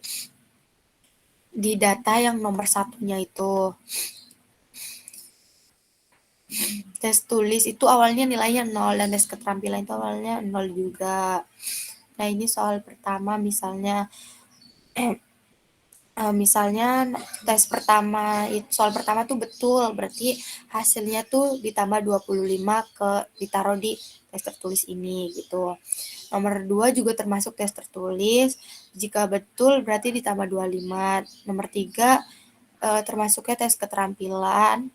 data yang nomor satunya itu. Tes tulis itu awalnya nilainya 0 dan tes keterampilan itu awalnya 0 juga. Nah, ini soal pertama misalnya tes pertama, soal pertama tuh betul, berarti hasilnya tuh ditambah 25 ditaruh di tes tertulis ini gitu. Nomor 2 juga termasuk tes tertulis, jika betul berarti ditambah 25. Nomor 3 termasuknya tes keterampilan,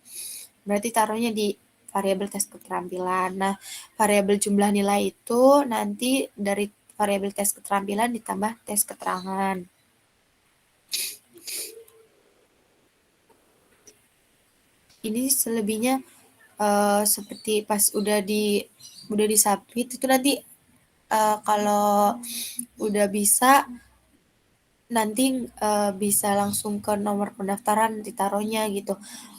berarti taruhnya di variabel tes keterampilan. Nah, variabel jumlah nilai itu nanti dari variabel tes keterampilan ditambah tes keterangan. Ini selebihnya seperti pas udah di submit itu nanti kalau udah bisa nanti bisa langsung ke nomor pendaftaran ditaruhnya gitu,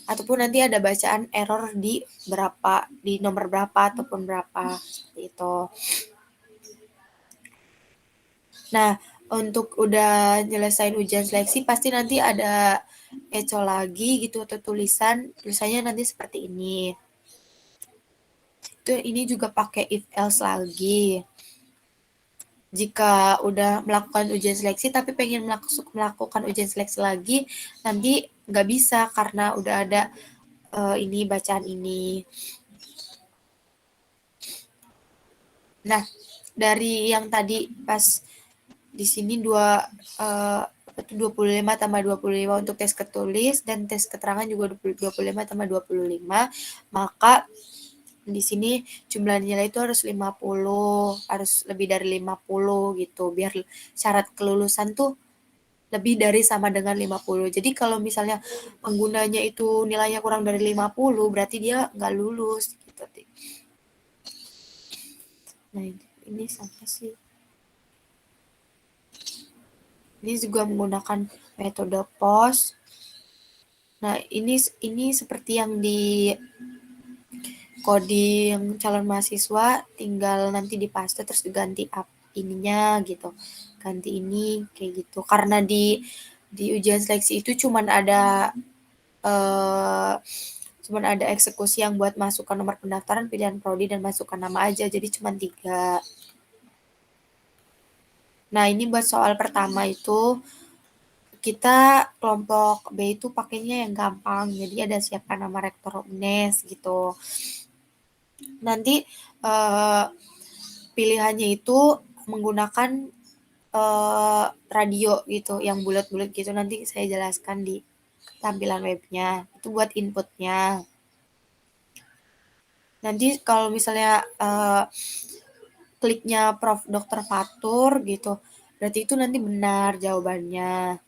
ataupun nanti ada bacaan error di nomor berapa ataupun berapa seperti itu. Nah, untuk udah nyelesain ujian seleksi pasti nanti ada eco lagi gitu, atau tulisannya nanti seperti ini. Ini juga pakai if else lagi. Jika udah melakukan ujian seleksi tapi pengen melakukan ujian seleksi lagi, nanti nggak bisa karena udah ada ini bacaan ini. Nah, dari yang tadi pas di sini 25 tambah 25 untuk tes ketulis dan tes keterangan juga 25 tambah 25, maka di sini jumlah nilai itu harus 50, harus lebih dari 50 gitu, biar syarat kelulusan tuh lebih dari sama dengan 50. Jadi kalau misalnya penggunanya itu nilainya kurang dari 50, berarti dia nggak lulus gitu. Nah, ini sama sih. Ini juga menggunakan metode POS. Nah, ini seperti yang di coding calon mahasiswa, tinggal nanti dipaste terus diganti ininya gitu. Ganti ini kayak gitu. Karena di ujian seleksi itu cuman ada eksekusi yang buat masukkan nomor pendaftaran, pilihan prodi, dan masukkan nama aja. Jadi cuma 3. Nah, ini buat soal pertama itu kita kelompok B itu pakainya yang gampang. Jadi ada siapkan nama rektor UNES gitu. Nanti pilihannya itu menggunakan radio gitu, yang bulat-bulat gitu. Nanti saya jelaskan di tampilan webnya. Itu buat inputnya. Nanti kalau misalnya kliknya Prof. Dr. Fatur gitu, berarti itu nanti benar jawabannya.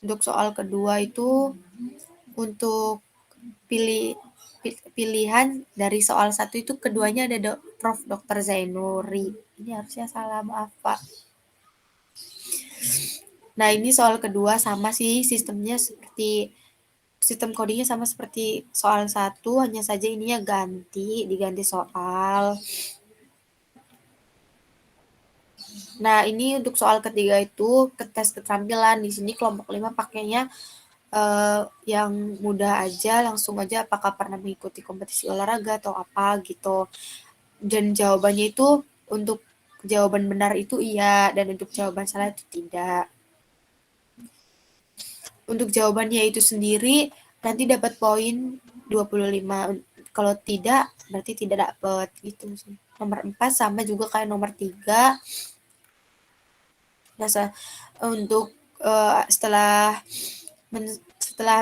Untuk soal kedua itu untuk pilihan dari soal 1 itu keduanya ada Prof. Dr. Zainuri. Ini harusnya salah, maaf Pak. Nah, ini soal kedua sama sih sistemnya seperti sistem codingnya sama seperti soal 1, hanya saja ininya diganti soal. Nah, ini untuk soal ketiga itu ke tes keterampilan. Di sini kelompok 5 pakainya yang mudah aja, langsung aja apakah pernah mengikuti kompetisi olahraga atau apa gitu. Dan jawabannya itu untuk jawaban benar itu iya, dan untuk jawaban salah itu tidak. Untuk jawabannya itu sendiri nanti dapat poin 25. Kalau tidak berarti tidak dapat gitu sih. Nomor 4 sama juga kayak nomor 3. Nah, untuk setelah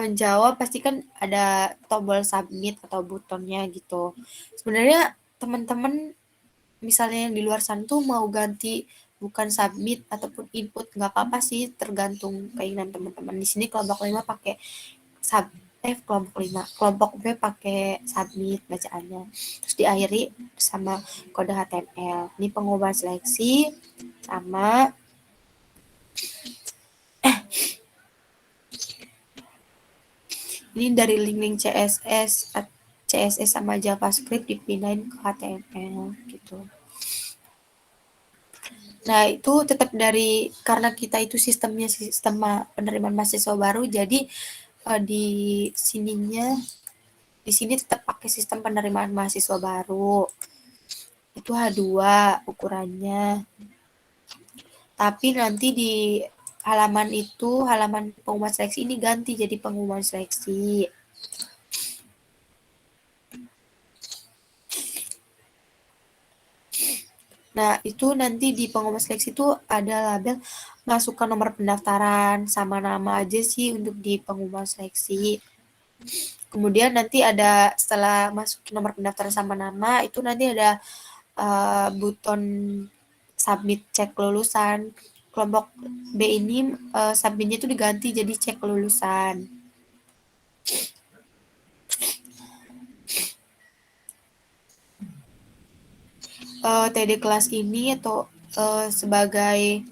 menjawab pasti kan ada tombol submit atau butonnya gitu. Sebenarnya teman-teman misalnya yang di luar sana tuh mau ganti bukan submit ataupun input nggak apa-apa sih, tergantung keinginan teman-teman. Di sini kelompok 5 pakai kelompok B pakai submit bacaannya. Terus diakhiri sama kode HTML. Ini pengumuman seleksi sama ini dari link-link CSS sama JavaScript dipindahin ke HTML gitu. Nah, itu tetap karena kita itu sistemnya sistem penerimaan mahasiswa baru, jadi di sini tetap pakai sistem penerimaan mahasiswa baru. Itu H2 ukurannya. Tapi nanti di halaman pengumuman seleksi ini ganti jadi pengumuman seleksi. Nah, itu nanti di pengumuman seleksi itu ada label masukkan nomor pendaftaran sama nama aja sih untuk di pengumuman seleksi. Kemudian nanti ada setelah masuk nomor pendaftaran sama nama, itu nanti ada buton submit cek kelulusan. Kelompok B ini submitnya itu diganti jadi cek kelulusan. TD kelas ini atau sebagai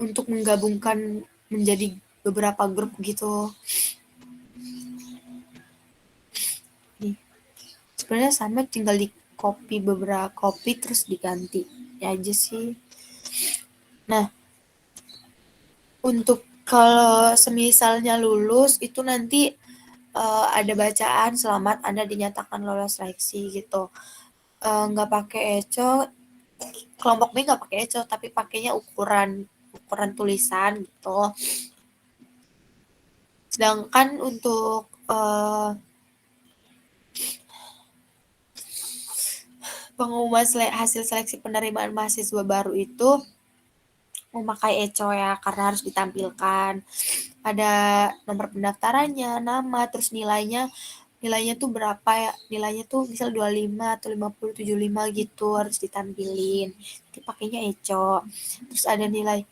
untuk menggabungkan menjadi beberapa grup gitu. Nih, sebenarnya sama, tinggal di copy terus diganti ya aja sih. Nah, untuk kalau semisalnya lulus itu nanti ada bacaan selamat Anda dinyatakan lolos seleksi gitu. Nggak pakai eco, kelompok B nggak pakai eco tapi pakainya ukuran tulisan gitu. Sedangkan untuk pengumuman hasil seleksi penerimaan mahasiswa baru itu memakai eco ya, karena harus ditampilkan. Ada nomor pendaftarannya, nama, terus nilainya tuh berapa ya, nilainya tuh misal 25 atau 50, 75 gitu harus ditampilin. Jadi pakainya eco. Terus ada nilai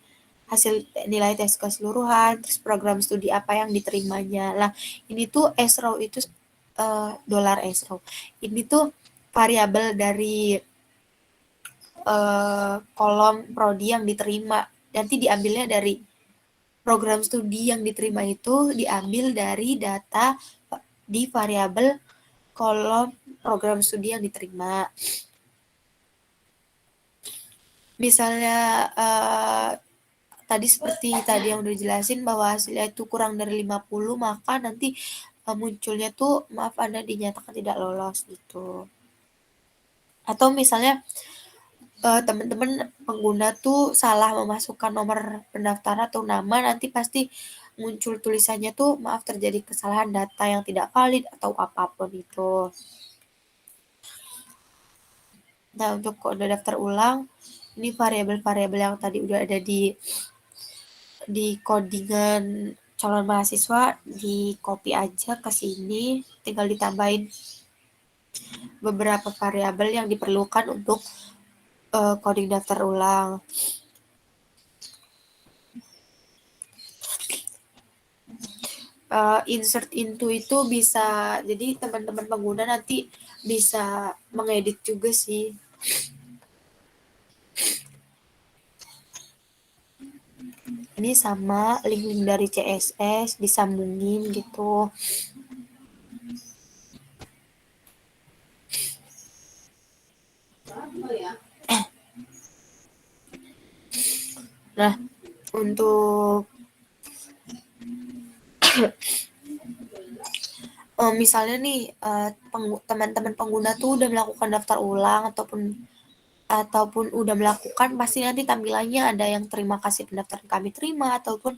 tes keseluruhan, terus program studi apa yang diterimanya. Lah, ini tuh esrow itu dolar esrow. Ini tuh variabel dari kolom prodi yang diterima. Nanti diambilnya dari program studi yang diterima itu diambil dari data di variabel kolom program studi yang diterima. Misalnya seperti tadi yang udah jelasin bahwa hasilnya itu kurang dari 50, maka nanti munculnya tuh maaf Anda dinyatakan tidak lolos gitu. Atau misalnya teman-teman pengguna tuh salah memasukkan nomor pendaftaran atau nama, nanti pasti muncul tulisannya tuh maaf terjadi kesalahan data yang tidak valid atau apapun itu. Nah, untuk kode daftar ulang, ini variabel-variabel yang tadi udah ada di codingan calon mahasiswa, di copy aja ke sini, tinggal ditambahin beberapa variabel yang diperlukan untuk coding daftar ulang. Insert into itu bisa, jadi teman-teman pengguna nanti bisa mengedit juga sih. Ini ini sama link-link dari CSS disambungin gitu. Nah, untuk misalnya nih teman-teman pengguna tuh udah melakukan daftar ulang ataupun udah melakukan, pasti nanti tampilannya ada yang terima kasih pendaftaran kami terima, ataupun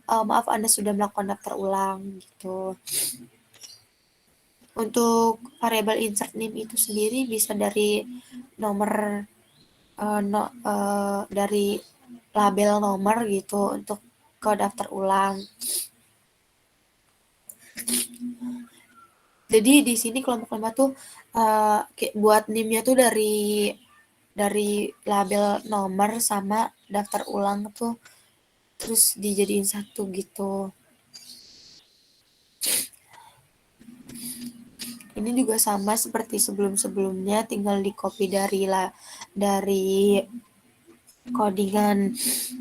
maaf Anda sudah melakukan daftar ulang gitu. Untuk variabel insert name itu sendiri bisa dari nomor dari label nomor gitu untuk ke daftar ulang. Jadi di sini kelompok 5 tuh buat NIM-nya tuh dari label nomor sama daftar ulang tuh terus dijadiin satu gitu. Ini juga sama seperti sebelum-sebelumnya, tinggal di copy dari codingan,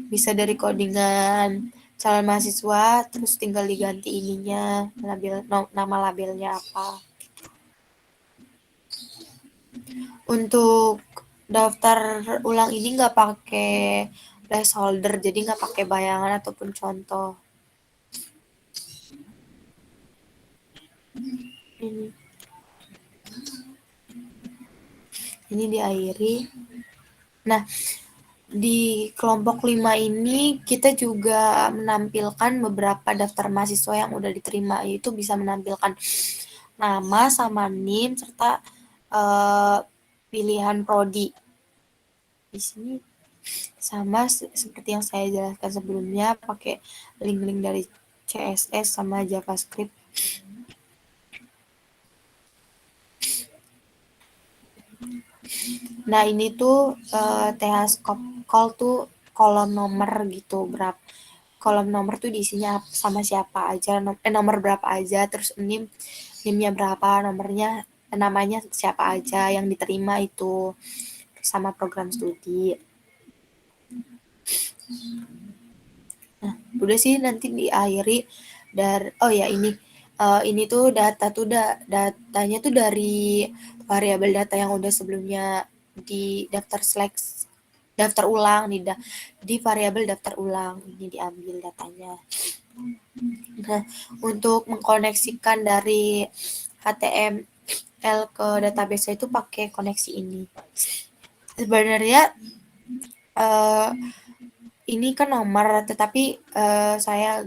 bisa dari codingan calon mahasiswa, terus tinggal diganti ininya, nama labelnya apa. Untuk daftar ulang ini nggak pakai placeholder, jadi nggak pakai bayangan ataupun contoh. Ini diakhiri. Nah, di kelompok 5 ini kita juga menampilkan beberapa daftar mahasiswa yang udah diterima, yaitu bisa menampilkan nama sama NIM serta pilihan prodi. Di sini sama seperti yang saya jelaskan sebelumnya, pakai link-link dari CSS sama JavaScript. Nah, ini tuh TH call tuh kolom nomor gitu, berapa kolom nomor tuh diisinya sama siapa aja, nomor berapa aja, terus NIM-nya berapa, namanya siapa aja yang diterima itu, sama program studi. Nah, udah sih, nanti diakhiri ini tuh datanya tuh dari variabel data yang udah sebelumnya di daftar ulang di variabel daftar ulang ini diambil datanya. Nah, untuk mengkoneksikan dari HTML ke database itu pakai koneksi ini. Sebenarnya ini kan nomor, tetapi saya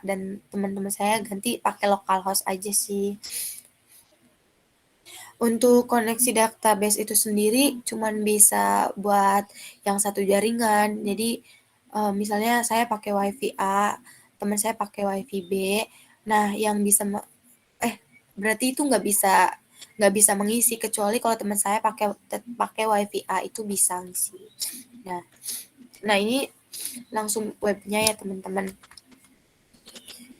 dan teman-teman saya ganti pakai localhost aja sih. Untuk koneksi database itu sendiri cuman bisa buat yang satu jaringan. Jadi misalnya saya pakai WiFi A, teman saya pakai WiFi B. Nah, yang bisa berarti itu nggak bisa mengisi, kecuali kalau teman saya pakai WiFi A itu bisa ngisi. Nah, ini langsung webnya ya teman-teman.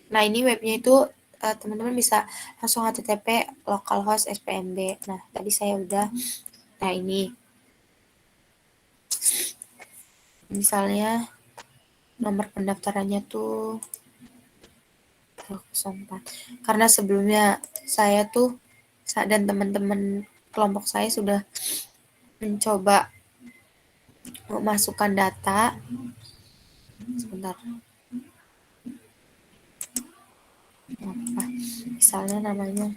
Nah, ini webnya itu teman-teman bisa langsung http localhost spmb. Nah, tadi saya udah. Nah, ini misalnya nomor pendaftarannya tuh 04. Karena sebelumnya saya tuh dan teman-teman kelompok saya sudah mencoba memasukkan data. Sebentar. Misalnya namanya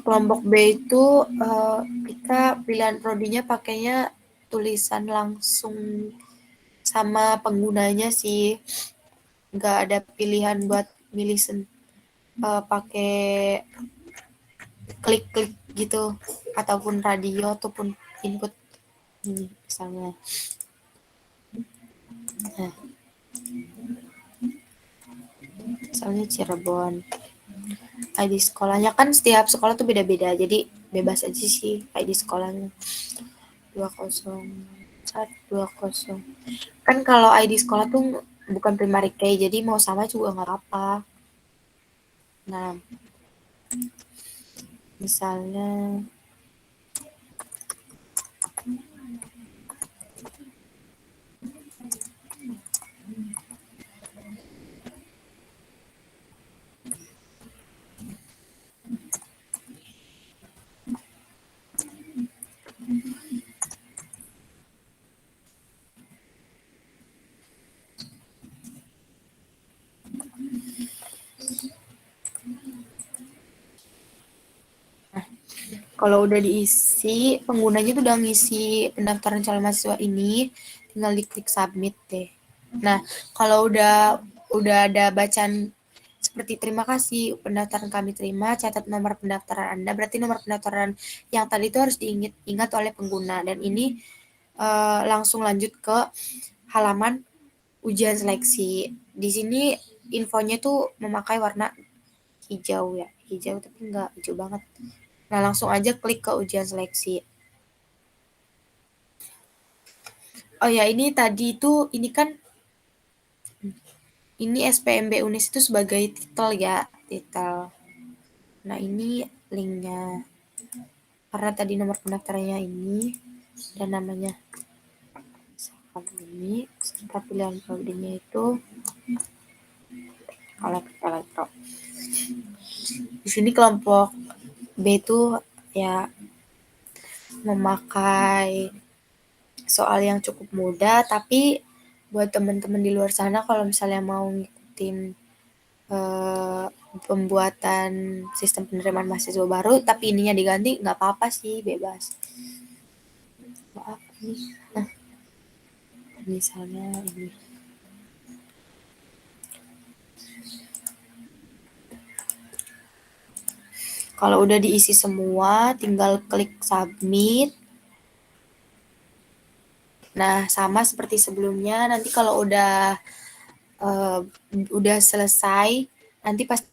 kelompok B itu kita pilihan prodinya pakainya tulisan langsung sama penggunanya sih, nggak ada pilihan buat milih pakai klik-klik gitu ataupun radio ataupun input ini misalnya. Nah, misalnya Cirebon. ID sekolahnya kan setiap sekolah tuh beda-beda, jadi bebas aja sih ID sekolahnya 20120. Kan kalau ID sekolah tuh bukan primary key, jadi mau sama juga nggak apa-apa. Nah, misalnya kalau udah diisi, penggunanya tuh udah ngisi pendaftaran calon mahasiswa ini, tinggal diklik submit deh. Nah, kalau udah ada bacaan seperti terima kasih pendaftaran kami terima, catat nomor pendaftaran Anda, berarti nomor pendaftaran yang tadi itu harus diingat oleh pengguna, dan ini langsung lanjut ke halaman ujian seleksi. Di sini infonya tuh memakai warna hijau ya, hijau tapi nggak hijau banget. Nah, langsung aja klik ke ujian seleksi. Oh ya, ini tadi itu, ini SPMB Unis itu sebagai titel ya, titel. Nah, ini linknya. Karena tadi nomor pendaftarannya ini, dan namanya ini, serta pilihan prodinya itu elektro. Di sini kelompok B itu ya memakai soal yang cukup mudah, tapi buat teman-teman di luar sana kalau misalnya mau ngikutin pembuatan sistem penerimaan mahasiswa baru, tapi ininya diganti, nggak apa-apa sih, bebas. Maaf nih, nah misalnya ini. Kalau udah diisi semua, tinggal klik submit. Nah, sama seperti sebelumnya, nanti kalau udah selesai, nanti pasti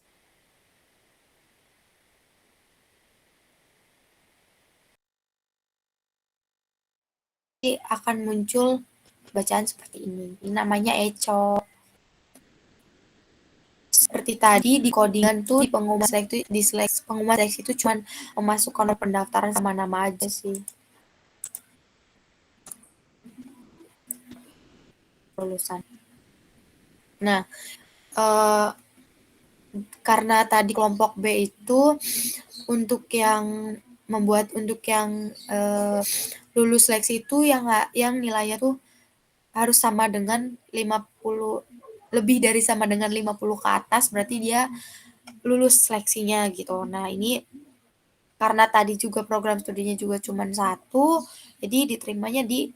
akan muncul bacaan seperti ini. Ini namanya eco. Seperti tadi di codingan tuh, di pengumuman seleksi itu cuma memasukkan nomor pendaftaran sama nama aja sih. Lulusan. Nah, karena tadi kelompok B itu untuk yang lulus seleksi itu yang nilainya tuh harus sama dengan 50, lebih dari sama dengan 50 ke atas, berarti dia lulus seleksinya gitu. Nah, ini karena tadi juga program studinya juga cuma satu, jadi diterimanya di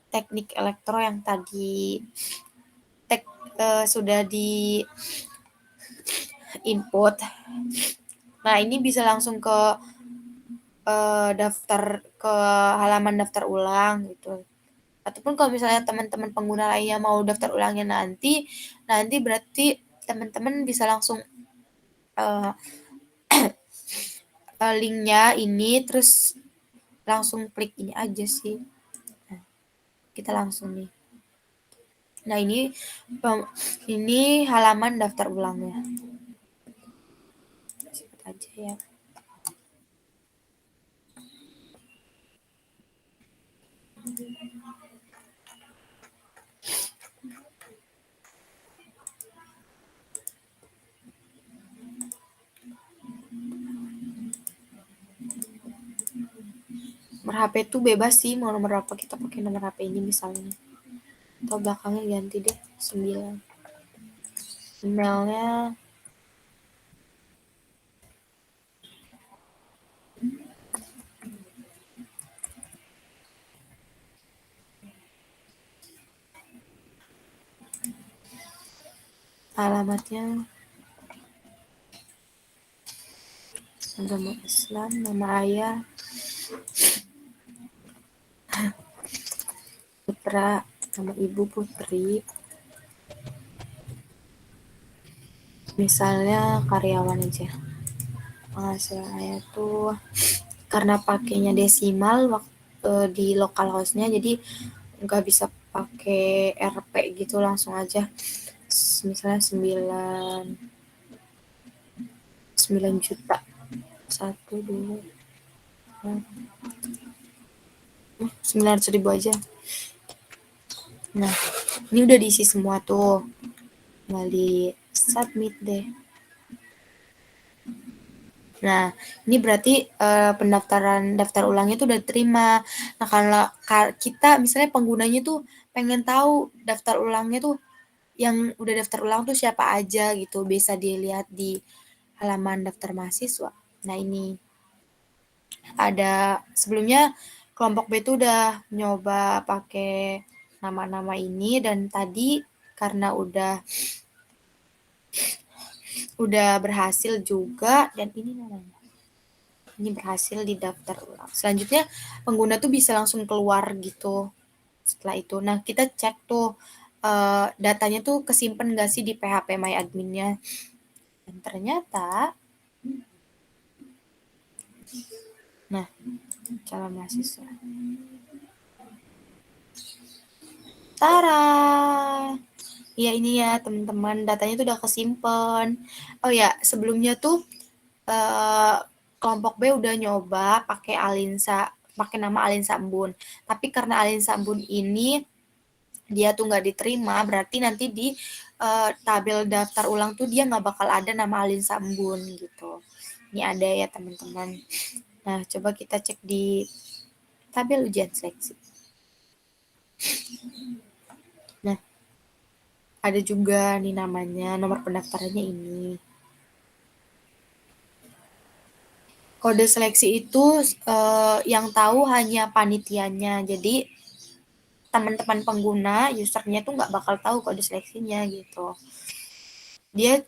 teknik elektro yang tadi sudah di input. Nah, ini bisa langsung ke halaman daftar ulang gitu. Ataupun kalau misalnya teman-teman pengguna lainnya mau daftar ulangnya nanti berarti teman-teman bisa langsung linknya ini, terus langsung klik ini aja sih. Nah, kita langsung nih. Nah, ini halaman daftar ulangnya. Cepat aja ya. Nomor HP tuh bebas sih, mau nomor apa kita pakai nomor HP ini misalnya. Atau belakangnya ganti deh 9. Emailnya alamatnya agama Islam, nama ayah Putra, nama ibu Putri. Misalnya karyawan aja. Penghasilan ayah tuh karena pakainya desimal waktu di local host-nya, jadi nggak bisa pakai RP gitu langsung aja. Misalnya 9 juta. 1, 2, 900.000 aja. Nah, ini udah diisi semua tuh. Tinggal di submit deh. Nah, ini berarti pendaftaran daftar ulangnya tuh udah diterima. Nah, kalau kita misalnya penggunanya tuh pengen tahu daftar ulangnya tuh yang udah daftar ulang tuh siapa aja gitu, bisa dilihat di halaman daftar mahasiswa. Nah, ini ada sebelumnya kelompok B itu udah nyoba pakai nama-nama ini dan tadi karena udah berhasil juga dan ini namanya. Ini berhasil didaftar ulang. Selanjutnya pengguna tuh bisa langsung keluar gitu setelah itu. Nah, kita cek tuh datanya tuh kesimpan nggak sih di PHP My Admin-nya. Dan ternyata, nah, calon mahasiswa. Tara! Ya ini ya teman-teman, datanya tuh udah kesimpan. Oh ya, sebelumnya tuh kelompok B udah nyoba pakai nama Alinsa Embun. Tapi karena Alinsa Embun ini dia tuh nggak diterima, berarti nanti di tabel daftar ulang tuh dia nggak bakal ada nama Alinsa Embun gitu. Ini ada ya teman-teman. Nah, coba kita cek di tabel ujian seleksi. Nah, ada juga nih namanya, nomor pendaftarannya ini. Kode seleksi itu yang tahu hanya panitianya. Jadi teman-teman pengguna, usernya tuh nggak bakal tahu kode seleksinya gitu. Dia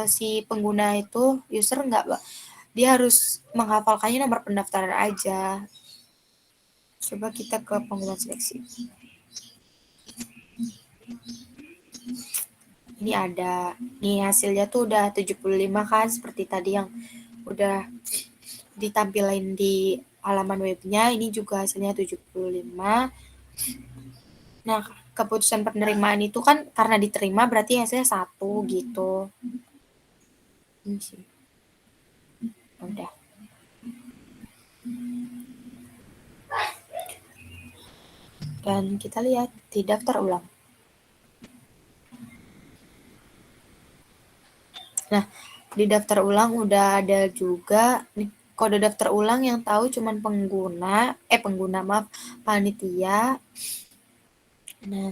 si pengguna itu user dia harus menghafalkannya nomor pendaftaran aja. Coba kita ke pengumuman seleksi. Ini ada, nih hasilnya tuh udah 75 kan, seperti tadi yang udah ditampilin di halaman webnya, ini juga hasilnya 75. Nah, keputusan penerimaan itu kan karena diterima berarti hasilnya 1 gitu. Ini sih. Udah. Dan kita lihat di daftar ulang. Nah, di daftar ulang udah ada juga nih, kode daftar ulang yang tahu cuman panitia. Nah,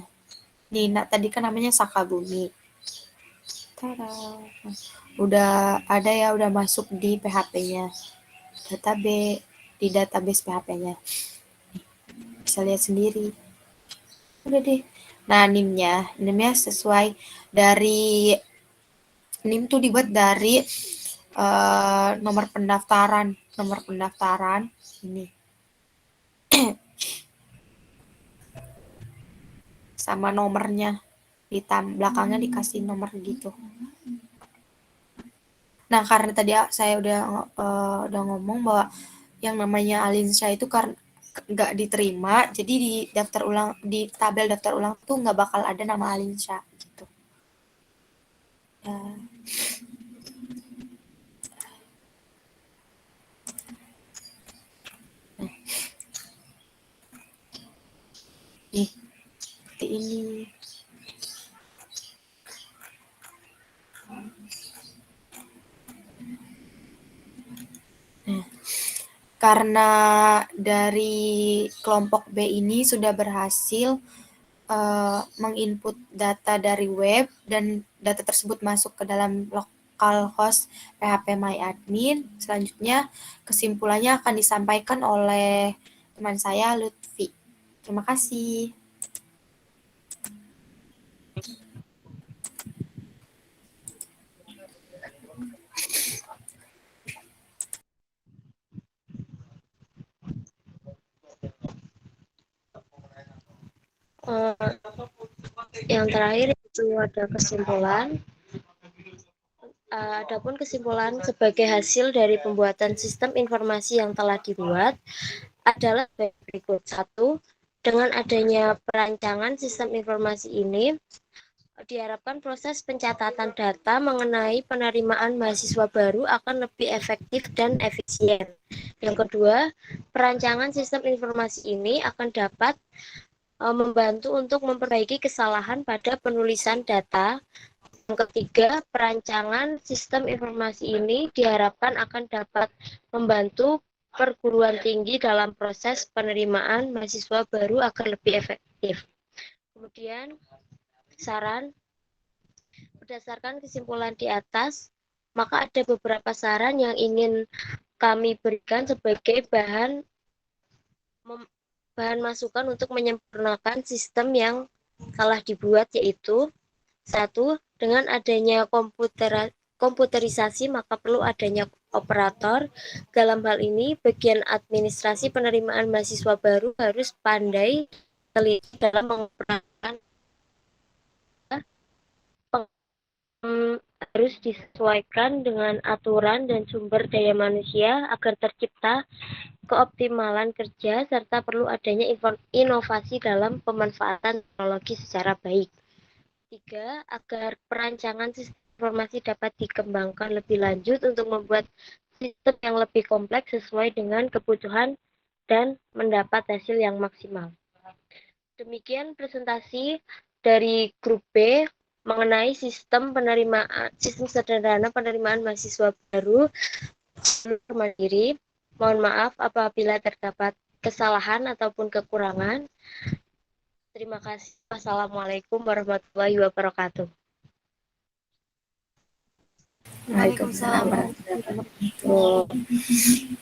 Nina tadi kan namanya Sakabumi. Tada. Udah ada ya, udah masuk di PHP-nya. Di database PHP-nya. Bisa lihat sendiri. Udah deh. Nah, NIM-nya sesuai dari NIM tuh dibuat dari nomor pendaftaran ini. Sama nomornya di belakangnya dikasih nomor gitu. Nah, karena tadi saya udah ngomong bahwa yang namanya Alinsya itu karena nggak diterima, jadi di tabel daftar ulang tuh nggak bakal ada nama Alinsya gitu. Nih, seperti ini. Nah, karena dari kelompok B ini sudah berhasil menginput data dari web dan data tersebut masuk ke dalam localhost PHP My Admin. Selanjutnya kesimpulannya akan disampaikan oleh teman saya Lutfi. Terima kasih. Yang terakhir itu ada kesimpulan. Adapun kesimpulan sebagai hasil dari pembuatan sistem informasi yang telah dibuat adalah berikut. 1. Dengan adanya perancangan sistem informasi ini, diharapkan proses pencatatan data mengenai penerimaan mahasiswa baru akan lebih efektif dan efisien. Yang kedua, perancangan sistem informasi ini akan dapat membantu untuk memperbaiki kesalahan pada penulisan data. Yang ketiga, perancangan sistem informasi ini diharapkan akan dapat membantu perguruan tinggi dalam proses penerimaan mahasiswa baru agar lebih efektif. Kemudian, saran, berdasarkan kesimpulan di atas, maka ada beberapa saran yang ingin kami berikan sebagai bahan masukan untuk menyempurnakan sistem yang telah dibuat, yaitu 1. Dengan adanya komputerisasi maka perlu adanya operator. Dalam hal ini, bagian administrasi penerimaan mahasiswa baru harus pandai teliti dalam mengoperasikan, harus disesuaikan dengan aturan dan sumber daya manusia agar tercipta keoptimalan kerja, serta perlu adanya inovasi dalam pemanfaatan teknologi secara baik. 3. Agar perancangan sistem informasi dapat dikembangkan lebih lanjut untuk membuat sistem yang lebih kompleks sesuai dengan kebutuhan dan mendapat hasil yang maksimal. Demikian presentasi dari grup B mengenai sistem sederhana penerimaan mahasiswa baru mandiri. Mohon maaf apabila terdapat kesalahan ataupun kekurangan. Terima kasih. Wassalamualaikum warahmatullahi wabarakatuh. Waalaikumsalam warahmatullahi wabarakatuh.